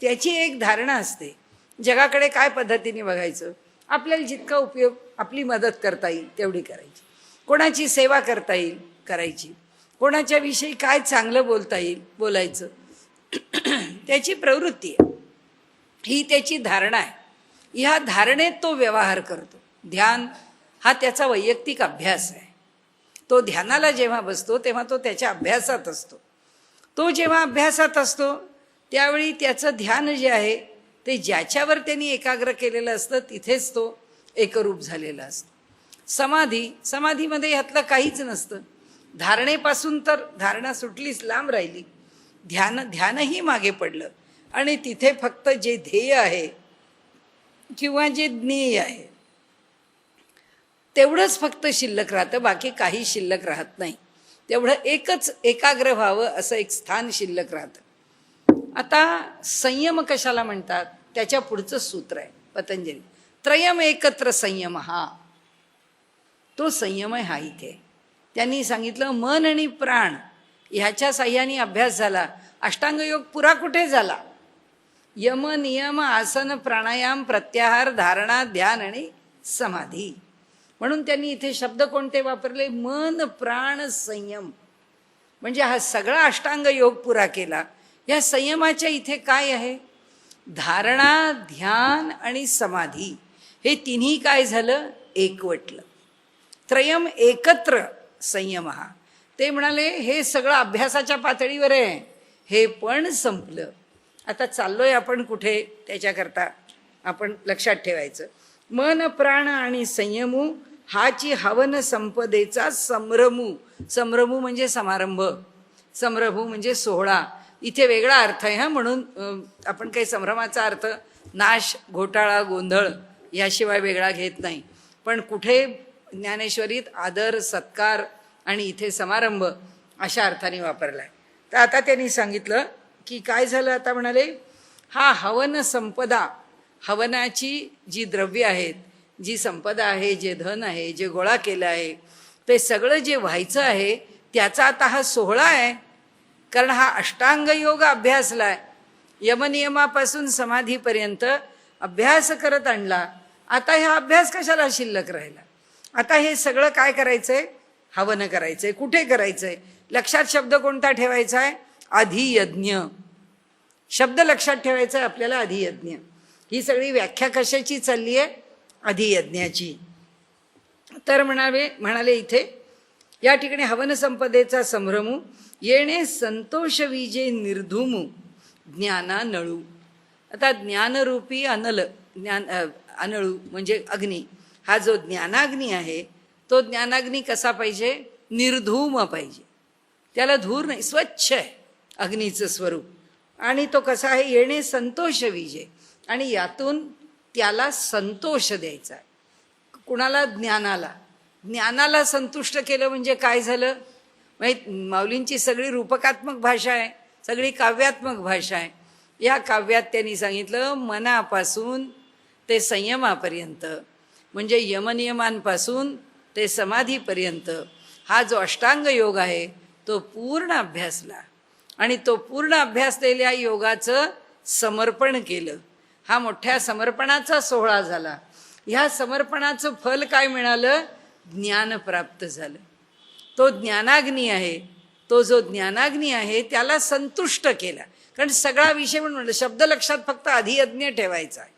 त्याची एक धारणा असते, जगाकडे काय पद्धतीने बघायचं, आपल्याला जितका उपयोग, आपली मदत करता येईल तेवढी करायची, कोणाची सेवा करता येईल करायची, कोणाच्या विषयी काय चांगलं बोलता येईल बोलायचं त्याची प्रवृत्ती आहे, ही त्याची धारणा आहे. ह्या धारणेत तो व्यवहार करतो. ध्यान हा त्याचा वैयक्तिक अभ्यास आहे. तो ध्यानाला जेव्हा बसतो तेव्हा तो त्याच्या अभ्यासात असतो. तो जेव्हा अभ्यासात असतो त्यावेळी त्याचं ध्यान जे आहे ते ज्याच्यावर त्यांनी एकाग्र केलेलं असतं तिथेच तो एकरूप झालेला असतो. समाधीमध्ये ह्यातलं काहीच नसतं. धारणेपासून तर धारणा सुटलीच, लांब राहिली. ध्यानही मागे पडलं आणि तिथे फक्त जे ध्येय आहे किंवा जे ज्ञेय आहे तेवढंच फक्त शिल्लक राहतं, बाकी काही शिल्लक राहत नाही. तेवढं एकच एकाग्र व्हावं असं एक स्थान शिल्लक राहतं. आता संयम कशाला म्हणतात त्याच्या पुढचं सूत्र आहे पतंजली. त्रयम एकत्र संयम, हा तो संयम आहे. हा इथे त्यांनी सांगितलं मन आणि प्राण ह्याच्या साह्याने अभ्यास झाला. अष्टांगयोग पुरा कुठे झाला? यम नियम आसन प्राणायाम प्रत्याहार धारणा ध्यान आणि समाधी. म्हणून त्यांनी इथे शब्द कोणते वापरले? मन प्राण संयम. म्हणजे हा सगळा अष्टांग योग पुरा केला. या संयमाच्या इथे काय आहे? धारणा ध्यान आणि समाधी हे तिन्ही काय झालं? एकवटलं. त्रयम एकत्र संयम. हा ते म्हणाले हे सगळं अभ्यासाच्या पातळीवर आहे, हे पण संपलं. आता चाललोय आपण कुठे त्याच्याकरता आपण लक्षात ठेवायचं. मन प्राण आणि संयमू हाची हवन संपदेचा संभ्रमू. संभ्रमू म्हणजे समारंभ, संभ्रमू म्हणजे सोहळा. इथे वेगळा अर्थ आहे हा. म्हणून आपण काही संभ्रमाचा अर्थ नाश घोटाळा गोंधळ याशिवाय वेगळा घेत नाही. पण कुठे ज्ञानेश्वरीत आदर सत्कार आणि इथे समारंभ अशा अर्थाने वापरला आहे. तर आता त्यांनी सांगितलं की काय झालं. आता म्हणाले हा हवन संपदा, हवनाची जी द्रव्य आहेत, जी संपदा आहे, जे धन आहे, जे गोळा केलं आहे, ते सगळं जे व्हायचं आहे त्याचा आता हा सोहळा आहे. कारण हा अष्टांग योग अभ्यासला आहे, यमनियमापासून समाधीपर्यंत अभ्यास करत आणला. आता हा अभ्यास कशाला शिल्लक राहिला? आता हे सगळं काय करायचंय? हवन करायचंय. कुठे करायचंय? लक्षात शब्द कोणता ठेवायचा आहे? अधियज्ञ. शब्द लक्षात ठेवायचा आहे आपल्याला, अधियज्ञ. ही सगळी व्याख्या कशाची चालली आहे? अधियज्ञाची. तर म्हणाले इथे या ठिकाणी हवन संपदेचा संभ्रमू येणे संतोष विजे निर्धुमू ज्ञाना नळू. आता ज्ञानरूपी अनळू म्हणजे अग्नी, हा जो ज्ञानाग्नी आहे तो ज्ञानाग्नी कसा पाहिजे? निर्धूम पाहिजे. त्याला धूर नाही, स्वच्छ आहे अग्नीचं स्वरूप. आणि तो कसा आहे? येणे संतोष विजे. आणि यातून त्याला संतोष द्यायचा आहे. कुणाला? ज्ञानाला. ज्ञानाला संतुष्ट केलं म्हणजे काय झालं? माऊलींची सगळी रूपकात्मक भाषा आहे, सगळी काव्यात्मक भाषा आहे. या काव्यात त्यांनी सांगितलं मनापासून ते संयमापर्यंत, म्हणजे यमनियमांपासून ते समाधीपर्यंत हा जो अष्टांग योग आहे तो पूर्ण अभ्यासला. आणि तो पूर्ण अभ्यासलेल्या योगाचं समर्पण केलं. हा मोठ्या समर्पणाचा सोहळा झाला. ह्या समर्पणाचं फल काय मिळालं? ज्ञान प्राप्त झालं. तो ज्ञानाग्नी आहे, तो जो ज्ञानाग्नी आहे त्याला संतुष्ट केला. कारण सगळा विषय म्हणून शब्द लक्षात फक्त अधियज्ञ ठेवायचा आहे.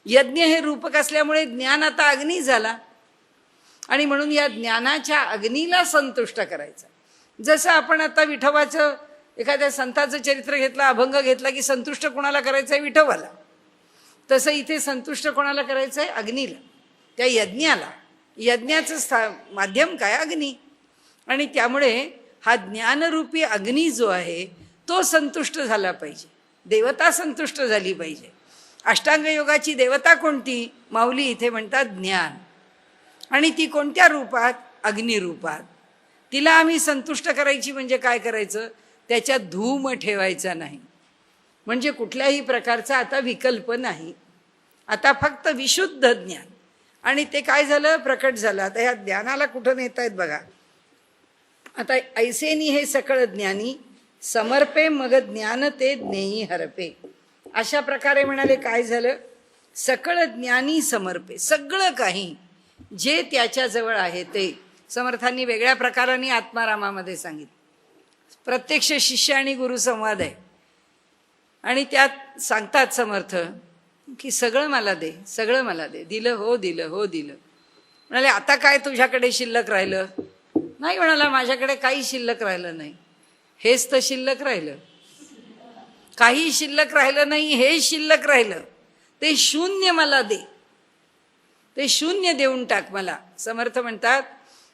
यज्ञ हे रूपक असल्यामुळे ज्ञान आता अग्नी झाला. आणि म्हणून या ज्ञानाच्या अग्नीला संतुष्ट करायचं. जसं आपण आता विठोबाचं एखाद्या संताचं चरित्र घेतलं, अभंग घेतला की संतुष्ट कोणाला करायचं आहे? विठोबाला. तसं इथे संतुष्ट कोणाला करायचं आहे? अग्नीला, त्या यज्ञाला. यज्ञाचं माध्यम काय? अग्नी. आणि त्यामुळे हा ज्ञानरूपी अग्नी जो आहे तो संतुष्ट झाला पाहिजे. देवता संतुष्ट झाली पाहिजे. अष्टांग योगाची देवता कोणती? माऊली इथे म्हणतात ज्ञान. आणि ती कोणत्या रूपात? अग्निरूपात. तिला आम्ही संतुष्ट करायची म्हणजे काय करायचं? त्याच्यात धूम ठेवायचा नाही. म्हणजे कुठल्याही प्रकारचा आता विकल्प नाही. आता फक्त विशुद्ध ज्ञान. आणि ते काय झालं? प्रकट झालं. आता ह्या ज्ञानाला कुठं नेत आहेत बघा. आता ऐसेनी हे सकळ ज्ञानी समर्पे मग ज्ञान ते ज्ञेयी हरपे. अशा प्रकारे म्हणाले काय झालं? सकळ ज्ञानी समर्पे. सगळं काही जे त्याच्याजवळ आहे ते. समर्थांनी वेगळ्या प्रकाराने आत्मारामामध्ये सांगितलं. प्रत्यक्ष शिष्य आणि गुरु संवाद आहे. आणि त्यात सांगतात समर्थ की सगळं मला दे, सगळं मला दे. दिलं हो दिलं हो दिलं. म्हणाले आता काय तुझ्याकडे शिल्लक राहिलं? नाही म्हणाला, माझ्याकडे काही शिल्लक राहिलं नाही. हेच तर शिल्लक राहिलं. काही शिल्लक राहिलं नाही, हे शिल्लक राहिलं. ते शून्य मला दे, ते शून्य देऊन टाक मला. समर्थ म्हणतात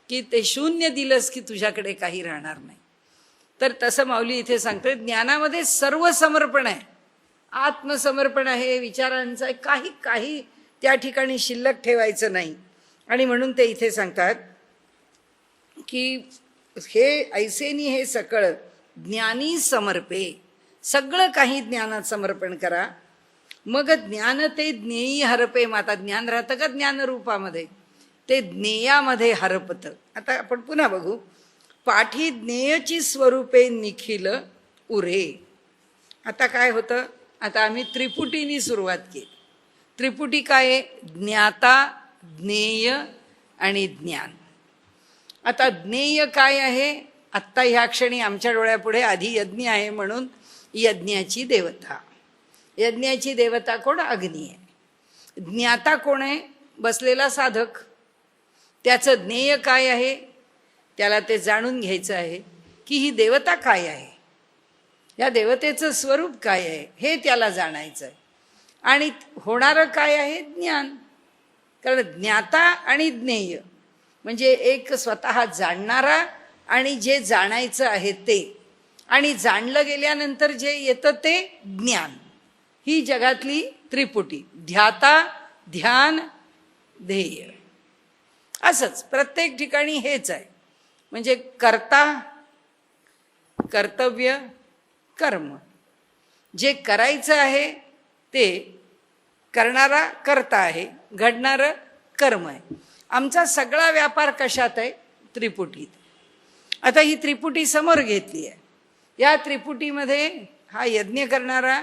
की ते शून्य दिलंस की तुझ्याकडे काही राहणार नाही. तर तसं माऊली इथे सांगते, ज्ञानामध्ये सर्व समर्पण आहे, आत्मसमर्पण आहे, विचारांचं आहे, काही काही त्या ठिकाणी शिल्लक ठेवायचं नाही. आणि म्हणून ते इथे सांगतात की हे ऐसेनी हे सकळ ज्ञानी समर्पे, सगळं काही ज्ञानात समर्पण करा. मग ज्ञान ते ज्ञेयी हरपे. माता ज्ञान राहतं का ज्ञानरूपामध्ये? ते ज्ञेयामध्ये हरपतं. आता आपण पुन्हा बघू. पाठी ज्ञेयची स्वरूपे निखिल उरे. आता काय होतं? आता आम्ही त्रिपुटीनी सुरुवात केली. त्रिपुटी काय आहे? ज्ञाता, ज्ञेय आणि ज्ञान. आता ज्ञेय काय आहे? आत्ता ह्या क्षणी आमच्या डोळ्यापुढे आधी यज्ञ आहे, म्हणून यज्ञाची देवता. यज्ञाची देवता कोण? अग्नी आहे. ज्ञाता कोण आहे? बसलेला साधक. त्याचं ज्ञेय काय आहे? त्याला ते जाणून घ्यायचं आहे की ही देवता काय आहे, या देवतेचं स्वरूप काय आहे, हे त्याला जाणायचं आहे. आणि होणारं काय आहे? ज्ञान. कारण ज्ञाता आणि ज्ञेय म्हणजे एक स्वतः जाणणारा आणि जे जाणायचं आहे ते, आणि जाणलं गेल्यानंतर जे येतं ते ज्ञान. ही जगातली त्रिपुटी. ध्याता, ध्यान, ध्येय. असंच प्रत्येक ठिकाणी हेच आहे. म्हणजे कर्ता, कर्तव्य, कर्म. जे करायचं आहे ते करणारा कर्ता आहे, घडणारं कर्म आहे. आमचा सगळा व्यापार कशात आहे? त्रिपुटीत. आता ही त्रिपुटी समोर घेतली आहे. या त्रिपुटीमध्ये हा यज्ञ करणारा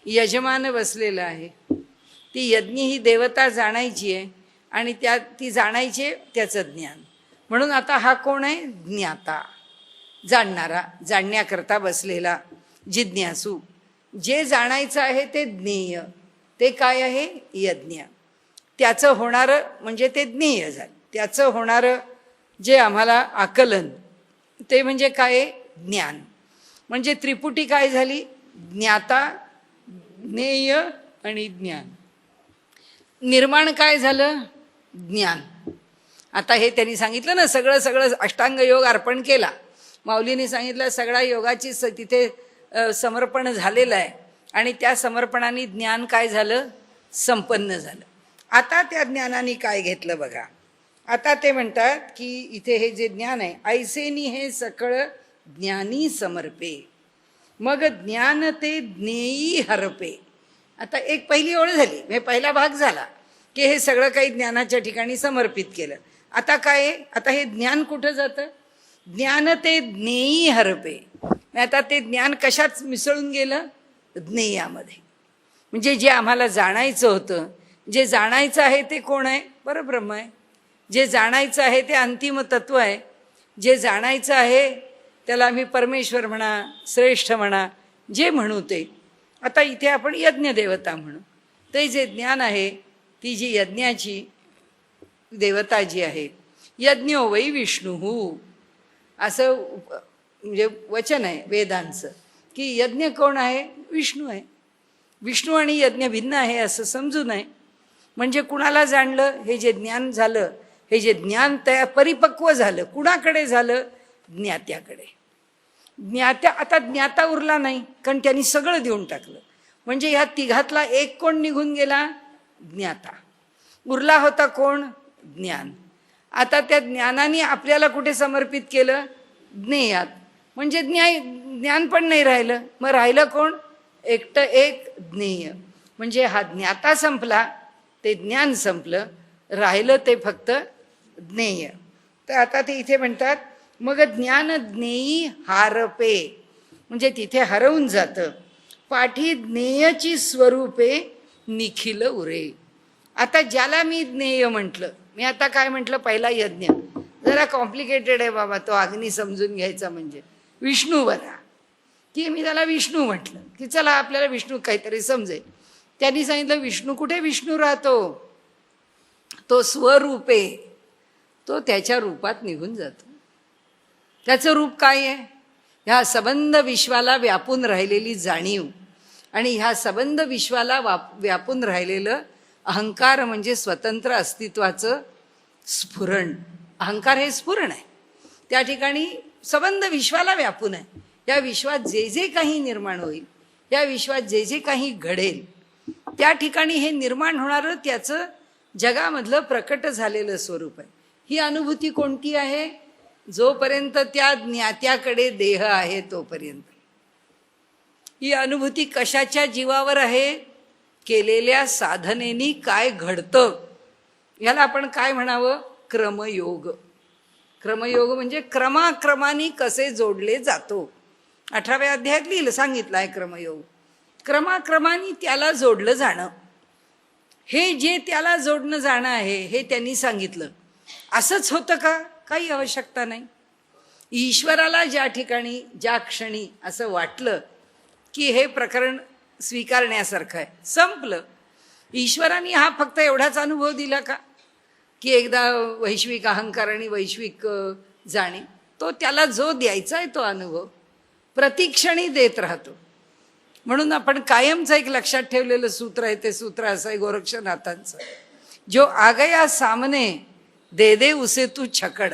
यजमान बसलेला आहे. ती यज्ञ ही देवता जाणायची आहे आणि ती जाणायची त्याचं ज्ञान. म्हणून आता हा कोण आहे? ज्ञाता, जाणणारा, जाणण्याकरता बसलेला जिज्ञासू. जे जाणायचं आहे ते ज्ञेय, ते काय आहे? यज्ञ. त्याचं होणारं म्हणजे ते ज्ञेय झालं. त्याचं होणारं जे आम्हाला आकलन ते म्हणजे काय? ज्ञान. म्हणजे त्रिपुटी काय झाली? ज्ञाता, ज्ञेय आणि ज्ञान. निर्माण काय झालं? ज्ञान. आता हे त्यांनी सांगितलं ना, सगळं अष्टांग योग अर्पण केला. माऊलीने सांगितलं सगळ्या योगाची तिथे समर्पण झालेलं आहे आणि त्या समर्पणाने ज्ञान काय झालं? संपन्न झालं. आता त्या ज्ञानाने काय घेतलं बघा. आता ते म्हणतात की इथे हे जे ज्ञान आहे, ऐसेनी हे सकळ ज्ञानी समर्पे, मग ज्ञान ते ज्ञेयी हरपे. आता एक पहिली ओळ झाली, म्हणजे पहिला भाग झाला की हे सगळं काही ज्ञानाच्या ठिकाणी समर्पित केलं. आता काय? आता हे ज्ञान कुठं जातं? ज्ञान ते ज्ञेयी हरपे. आता ते ज्ञान कशात मिसळून गेलं? ज्ञेयामध्ये. म्हणजे जे आम्हाला जाणायचं होतं, जे जाणायचं आहे ते कोण आहे? परब्रह्म आहे. जे जाणायचं आहे ते अंतिम तत्व आहे. जे जाणायचं आहे त्याला आम्ही परमेश्वर म्हणा, श्रेष्ठ म्हणा, जे म्हणू ते. आता इथे आपण यज्ञ देवता म्हणू. ते जे ज्ञान आहे, ती जी यज्ञाची देवता जी आहे, यज्ञो वै विष्णू, असं म्हणजे वचन आहे वेदांचं की यज्ञ कोण आहे? विष्णू आहे. विष्णू आणि यज्ञ भिन्न आहे असं समजू नये. म्हणजे कुणाला जाणलं? हे जे ज्ञान झालं, हे जे ज्ञान परिपक्व झालं, कुणाकडे झालं? ज्ञात्याकडे. ज्ञात्या, आता ज्ञाता उरला नाही कारण त्यांनी सगळं देऊन टाकलं. म्हणजे ह्या तिघातला एक कोण निघून गेला? ज्ञाता. उरला होता कोण? ज्ञान. आता त्या ज्ञानाने आपल्याला कुठे समर्पित केलं? ज्ञेयात. म्हणजे ज्ञान पण नाही राहिलं. मग राहिलं कोण? एकटं एक ज्ञेय. म्हणजे हा ज्ञाता संपला, ते ज्ञान संपलं, राहिलं ते फक्त ज्ञेय. तर आता ते इथे म्हणतात मग ज्ञान ज्ञेयी हारपे, म्हणजे तिथे हरवून जातं. पाठी ज्ञेयची स्वरूपे निखिल उरे. आता ज्याला मी ज्ञेय म्हटलं, मी आता काय म्हटलं? पहिला यज्ञ जरा कॉम्प्लिकेटेड आहे बाबा, तो अग्नी समजून घ्यायचा म्हणजे विष्णूवरा, की मी त्याला विष्णू म्हटलं की चला आपल्याला विष्णू काहीतरी समजेल. त्यांनी सांगितलं विष्णू कुठे विष्णू राहतो, तो स्वरूपे, तो त्याच्या रूपात निघून जातो. त्याचं रूप काय आहे? ह्या सबंध विश्वाला व्यापून राहिलेली जाणीव आणि ह्या सबंध विश्वाला व्यापून राहिलेलं अहंकार म्हणजे स्वतंत्र अस्तित्वाचं स्फुरण. अहंकार हे स्फुरण आहे. त्या ठिकाणी सबंध विश्वाला व्यापून आहे. या विश्वात जे जे काही निर्माण होईल, या विश्वात जे जे काही घडेल, त्या ठिकाणी हे निर्माण होणारं त्याचं जगामधलं प्रकट झालेलं स्वरूप आहे. ही अनुभूती कोणती आहे? जोपर्यंत त्या ज्ञात्याकडे देह आहे तोपर्यंत. ही अनुभूती कशाच्या जीवावर आहे? केलेल्या साधनेनी काय घडतं याला आपण काय म्हणावं? क्रमयोग. क्रमयोग म्हणजे क्रमाक्रमाने कसे जोडले जातो. 18व्या अध्यायात लिहिलं, सांगितलं आहे क्रमयोग. क्रमाक्रमाने त्याला जोडलं जाणं, हे जे त्याला जोडणं जाणं आहे हे त्यांनी सांगितलं. असंच होतं का? काही आवश्यकता नाही. ईश्वराला ज्या ठिकाणी ज्या क्षणी असं वाटलं की हे प्रकरण स्वीकारण्यासारखं आहे, संपलं. ईश्वराने हा फक्त एवढाच अनुभव दिला का की एकदा वैश्विक अहंकार आणि वैश्विक जाणीव, तो त्याला जो द्यायचा आहे तो अनुभव प्रतिक्षणी देत राहतो. म्हणून आपण कायमचं एक लक्षात ठेवलेलं सूत्र आहे, ते सूत्र असं आहे गोरक्षनाथांचं, जो आ गया सामने दे दे उसे तू छकड.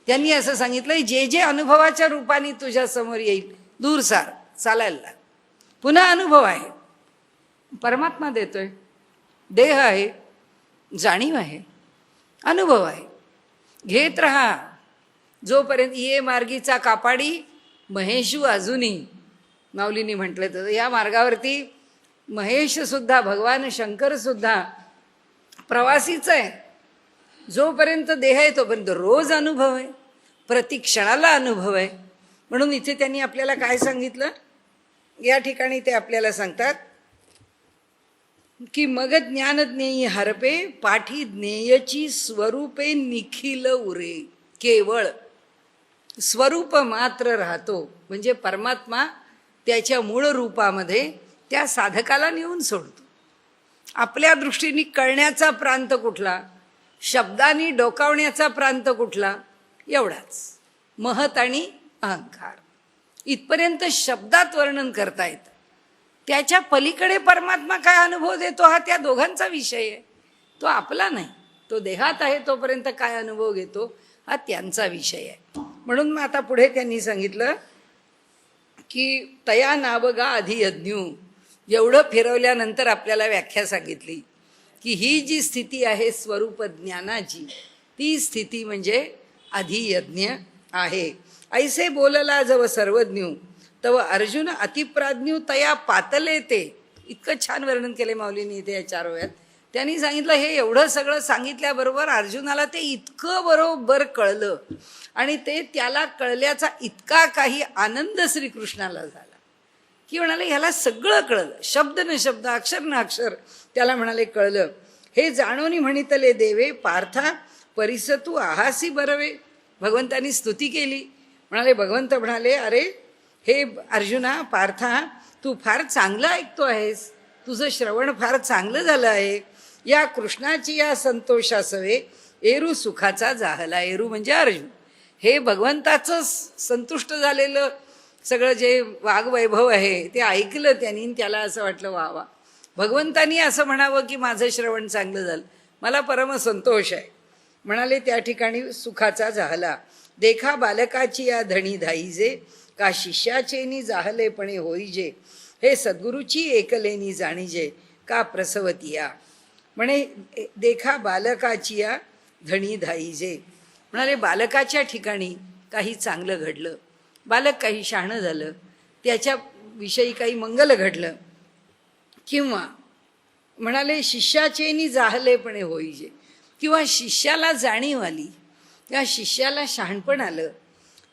त्यांनी असं सांगितलं, जे जे अनुभवाच्या रूपाने तुझ्या समोर येईल दूर सार, चालायला लाग. पुन्हा अनुभव आहे, परमात्मा देतोय, देह आहे, जाणीव आहे, अनुभव आहे, घेत राहा. जोपर्यंत ये मार्गीचा कापाडी महेशू अजूनी, माऊलींनी म्हटलं तर या मार्गावरती महेश सुद्धा, भगवान शंकर सुद्धा प्रवासीच आहे. जोपर्यंत देह आहे तोपर्यंत रोज अनुभव आहे, प्रतिक्षणाला अनुभव आहे. म्हणून इथे त्यांनी आपल्याला काय सांगितलं? या ठिकाणी ते आपल्याला सांगतात की मग ज्ञान ज्ञेय हरपे पाठी ज्ञेयची स्वरूपे निखिल उरे. केवळ स्वरूप मात्र राहतो, म्हणजे परमात्मा त्याच्या मूळ रूपामध्ये त्या साधकाला नेऊन सोडतो. आपल्या दृष्टीने कळण्याचा प्रांत कुठला, शब्दांनी डोकावण्याचा प्रांत कुठला, एवढाच. महत आणि अहंकार इथपर्यंत शब्दात वर्णन करता येतं. त्याच्या पलीकडे परमात्मा काय अनुभव देतो हा त्या दोघांचा विषय आहे, तो आपला नाही. तो देहात आहे तोपर्यंत काय अनुभव घेतो हा त्यांचा विषय आहे. म्हणून मग आता पुढे त्यांनी सांगितलं की तया नावगा अधियज्ञू. एवढं फिरवल्यानंतर आपल्याला व्याख्या सांगितली की ही जी स्थिती आहे स्वरूप ज्ञानाची, ती स्थिती म्हणजे अधियज्ञ आहे. ऐसे बोलला जव सर्वज्ञ तव अर्जुन अतिप्राज्ञ तया पातले ते. इतकं छान वर्णन केले माऊलींनी इथे या 4 ओव्यात. त्यांनी सांगितलं हे एवढं सगळं सांगितल्याबरोबर अर्जुनाला ते इतकं बरोबर कळलं आणि ते त्याला कळल्याचा इतका काही आनंद श्रीकृष्णाला झाला की म्हणाले ह्याला सगळं कळलं, शब्द न शब्द, अक्षर न अक्षर त्याला म्हणाले कळलं. हे जाणोनी म्हणितले देवे पार्था परिसतू आहासी बरवे. भगवंतांनी स्तुती केली. म्हणाले, भगवंत म्हणाले, अरे हे अर्जुना, पार्था, तू फार चांगलं ऐकतो आहेस, तुझं श्रवण फार चांगलं झालं आहे. या कृष्णाची या संतोषासवे एरू सुखाचा जाहला. एरू म्हणजे अर्जुन. हे भगवंताचं संतुष्ट झालेलं सगळं जे वाग्वैभव आहे ते ऐकलं त्यांनी. त्याला असं वाटलं वा वा, भगवंतानी असं म्हणावं की माझं श्रवण चांगलं झालं, मला परम संतोष आहे. म्हणाले त्या ठिकाणी सुखाचा जाहला. देखा बालकाची या धणी धाईजे का शिष्याचेनी जाहलेपणे होईजे. हे सद्गुरूची एकलेनी जाणीजे का प्रसवतिया. म्हणे देखा बालकाची या धणी धाईजे. म्हणाले बालकाच्या ठिकाणी काही चांगलं घडलं, बालक काही शहाणं झालं, त्याच्याविषयी काही मंगल घडलं, किंवा म्हणाले शिष्याचेनी जाहलेपणे होईजे, किंवा शिष्याला जाणीव आली, त्या शिष्याला शहाणपण आलं,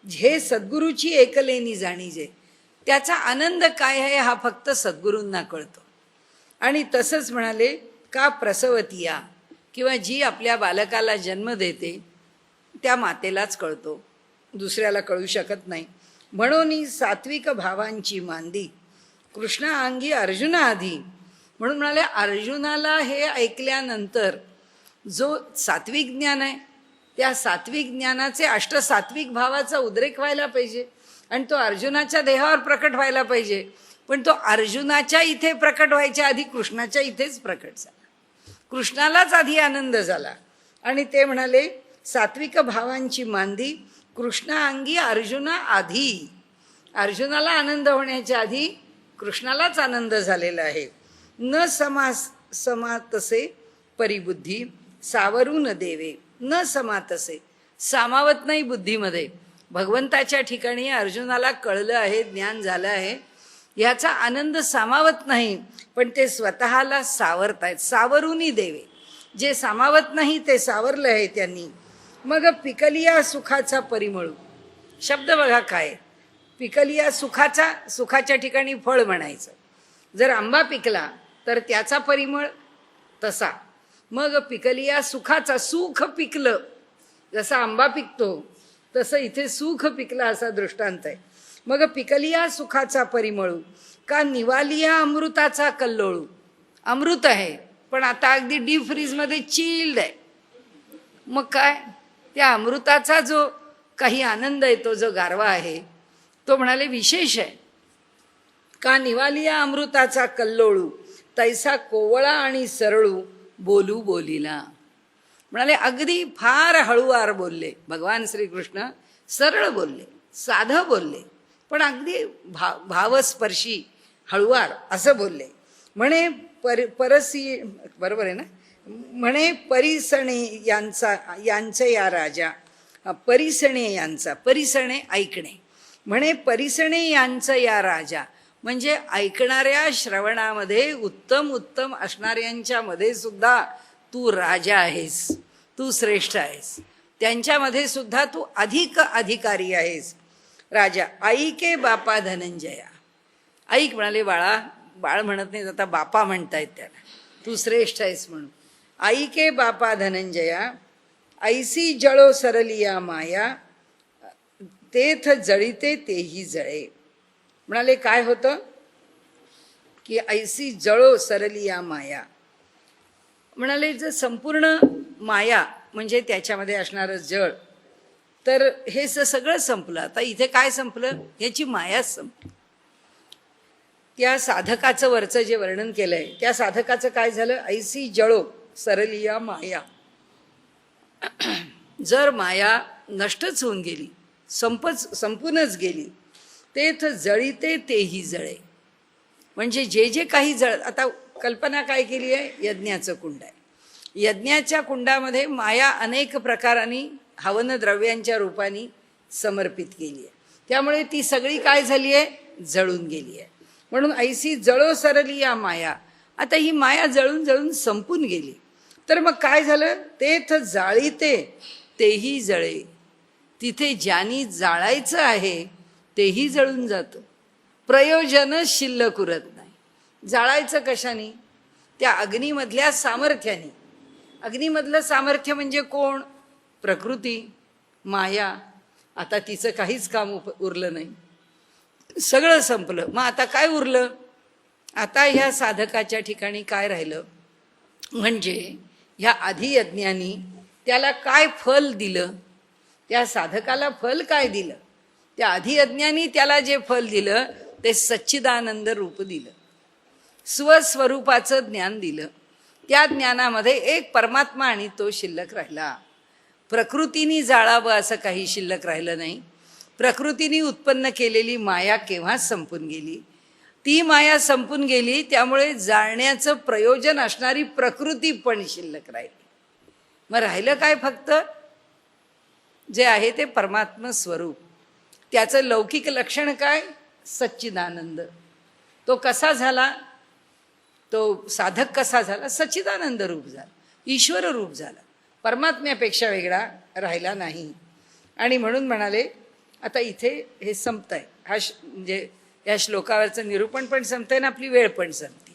हे सद्गुरूची एकलेनी जाणीजे. त्याचा आनंद काय आहे हा फक्त सद्गुरूंना कळतो. आणि तसंच म्हणाले का प्रसवतिया, किंवा जी आपल्या बालकाला जन्म देते त्या मातेलाच कळतो, दुसऱ्याला कळू शकत नाही. म्हणून सात्विक भावांची मांदी कृष्णा अंगी अर्जुना आधी. म्हणून म्हणाले अर्जुनाला हे ऐकल्यानंतर जो सात्विक ज्ञान आहे त्या सात्विक ज्ञानाचे अष्टसात्विक भावाचा उद्रेक व्हायला पाहिजे आणि तो अर्जुनाच्या देहावर प्रकट व्हायला पाहिजे. पण तो अर्जुनाच्या इथे प्रकट व्हायच्या आधी कृष्णाच्या इथेच प्रकट झाला. कृष्णालाच आधी आनंद झाला आणि ते म्हणाले सात्विक भावांची मांदी कृष्णा अंगी अर्जुना आधी. अर्जुनाला आनंद होण्याच्या आधी कृष्णालाच आनंद झालेला आहे. न समातसे परिबुद्धी सावरून देवे. न समातसे, सामावत नाही बुद्धीमध्ये. भगवंताच्या ठिकाणी अर्जुनाला कळलं आहे, ज्ञान झालं आहे, ह्याचा आनंद सामावत नाही, पण ते स्वतःला सावरतायत. सावरूनी देवे, जे सामावत नाही ते सावरलं आहे त्यांनी. मग पिकलिया सुखाचा परिमळू. शब्द बघा काय, पिकलिया सुखाचा, सुखाच्या ठिकाणी फळ म्हणायचं. जर आंबा पिकला तर त्याचा परिमळ तसा. मग पिकलिया सुखाचा, सुख पिकलं, जसा आंबा पिकतो तसं इथे सुख पिकला असा दृष्टांत आहे. मग पिकलिया सुखाचा परिमळू का निवालिया अमृताचा कल्लोळू. अमृत आहे पण आता अगदी डीप फ्रीजमध्ये चिल्ड आहे. मग काय, त्या अमृताचा जो काही आनंद आहे, तो जो गारवा आहे, तो म्हणाले विशेष आहे. का निवालिया अमृताचा कल्लोळू तैसा कोवळा आणि सरळू बोलू बोलिला. म्हणाले अगदी फार हळूवार बोलले भगवान श्रीकृष्ण. सरळ बोलले, साधं बोलले, पण अगदी भावस्पर्शी हळूवार असं बोलले. म्हणे परसी, बरोबर आहे ना, म्हणे परिसणे यांचे या राजा. परिसणे यांचा, परिसणे ऐकणे. म्हणे परिसणे यांचं या राजा, म्हणजे ऐकणाऱ्या श्रवणामध्ये उत्तम उत्तम असणाऱ्यांच्या मध्ये सुद्धा तू राजा आहेस, तू श्रेष्ठ आहेस. त्यांच्यामध्ये सुद्धा तू अधिक अधिकारी आहेस राजा. ऐके बापा धनंजया. ऐक म्हणाले, बाळा, बाळ म्हणत नाही आता बापा म्हणतायत त्याला, तू श्रेष्ठ आहेस म्हणून. ऐके बापा धनंजया ऐसी जळो सरलिया माया तेथ जळीते तेही जळे. म्हणाले काय होतं की ऐसी जळो सरलिया माया. म्हणाले जर संपूर्ण माया म्हणजे त्याच्यामध्ये असणारं जळ, तर हे सगळं संपलं. आता इथे काय संपलं, याची मायाच संपली. त्या साधकाचं वरचं जे वर्णन केलंय त्या साधकाचं काय झालं, ऐसी जळो सरलिया माया. जर माया नष्टच होऊन गेली, संपूनच गेली, तेथ जळीते तेही जळे. म्हणजे जे जे काही जळ, आता कल्पना काय केली आहे, यज्ञाचं कुंड आहे. यज्ञाच्या कुंडामध्ये माया अनेक प्रकारांनी हवन द्रव्यांच्या रूपाने समर्पित केली आहे. त्यामुळे ती सगळी काय झाली आहे, जळून गेली आहे. म्हणून ऐसी जळो सरली या माया. आता ही माया जळून जळून संपून गेली. तर मग काय झालं, तेथ जाळीते तेही जळे. तिथे ज्यानी जाळायचं आहे तेही जळून जातं. प्रयोजनच शिल्लक उरत नाही. जाळायचं कशाने, त्या अग्नीमधल्या सामर्थ्याने. अग्नीमधलं सामर्थ्य म्हणजे कोण, प्रकृती, माया. आता तिचं काहीच काम उरलं नाही, सगळं संपलं. मग आता काय उरलं, आता ह्या साधकाच्या ठिकाणी काय राहिलं, म्हणजे ह्या अधियज्ञानी त्याला काय फल दिलं, त्या साधकाला फल काय दिलं, त्या अधियज्ञानी त्याला जे फल दिलं ते सच्चिदानंद रूप दिलं, स्वस्वरूपाचं ज्ञान दिलं. त्या ज्ञानामध्ये एक परमात्मा आणि तो शिल्लक राहिला. प्रकृतीने जाळावं असं काही शिल्लक राहिलं नाही. प्रकृतीने उत्पन्न केलेली माया केव्हाच संपून गेली. ती माया संपून गेली, त्यामुळे जाळण्याचं प्रयोजन असणारी प्रकृती पण शिल्लक राहिली. मग राहिलं काय, फक्त जे आहे ते परमात्मा स्वरूप. त्याचं लौकिक लक्षण काय, सच्चिदानंद. तो कसा झाला, तो साधक कसा झाला, सच्चिदानंद रूप झाला, ईश्वर रूप झाला, परमात्म्यापेक्षा वेगळा राहिला नाही. आणि म्हणून म्हणाले आता इथे हे संपतंय. म्हणजे या श्लोकावरचं निरूपण पण संपतंय ना, आपली वेळ पण संपते.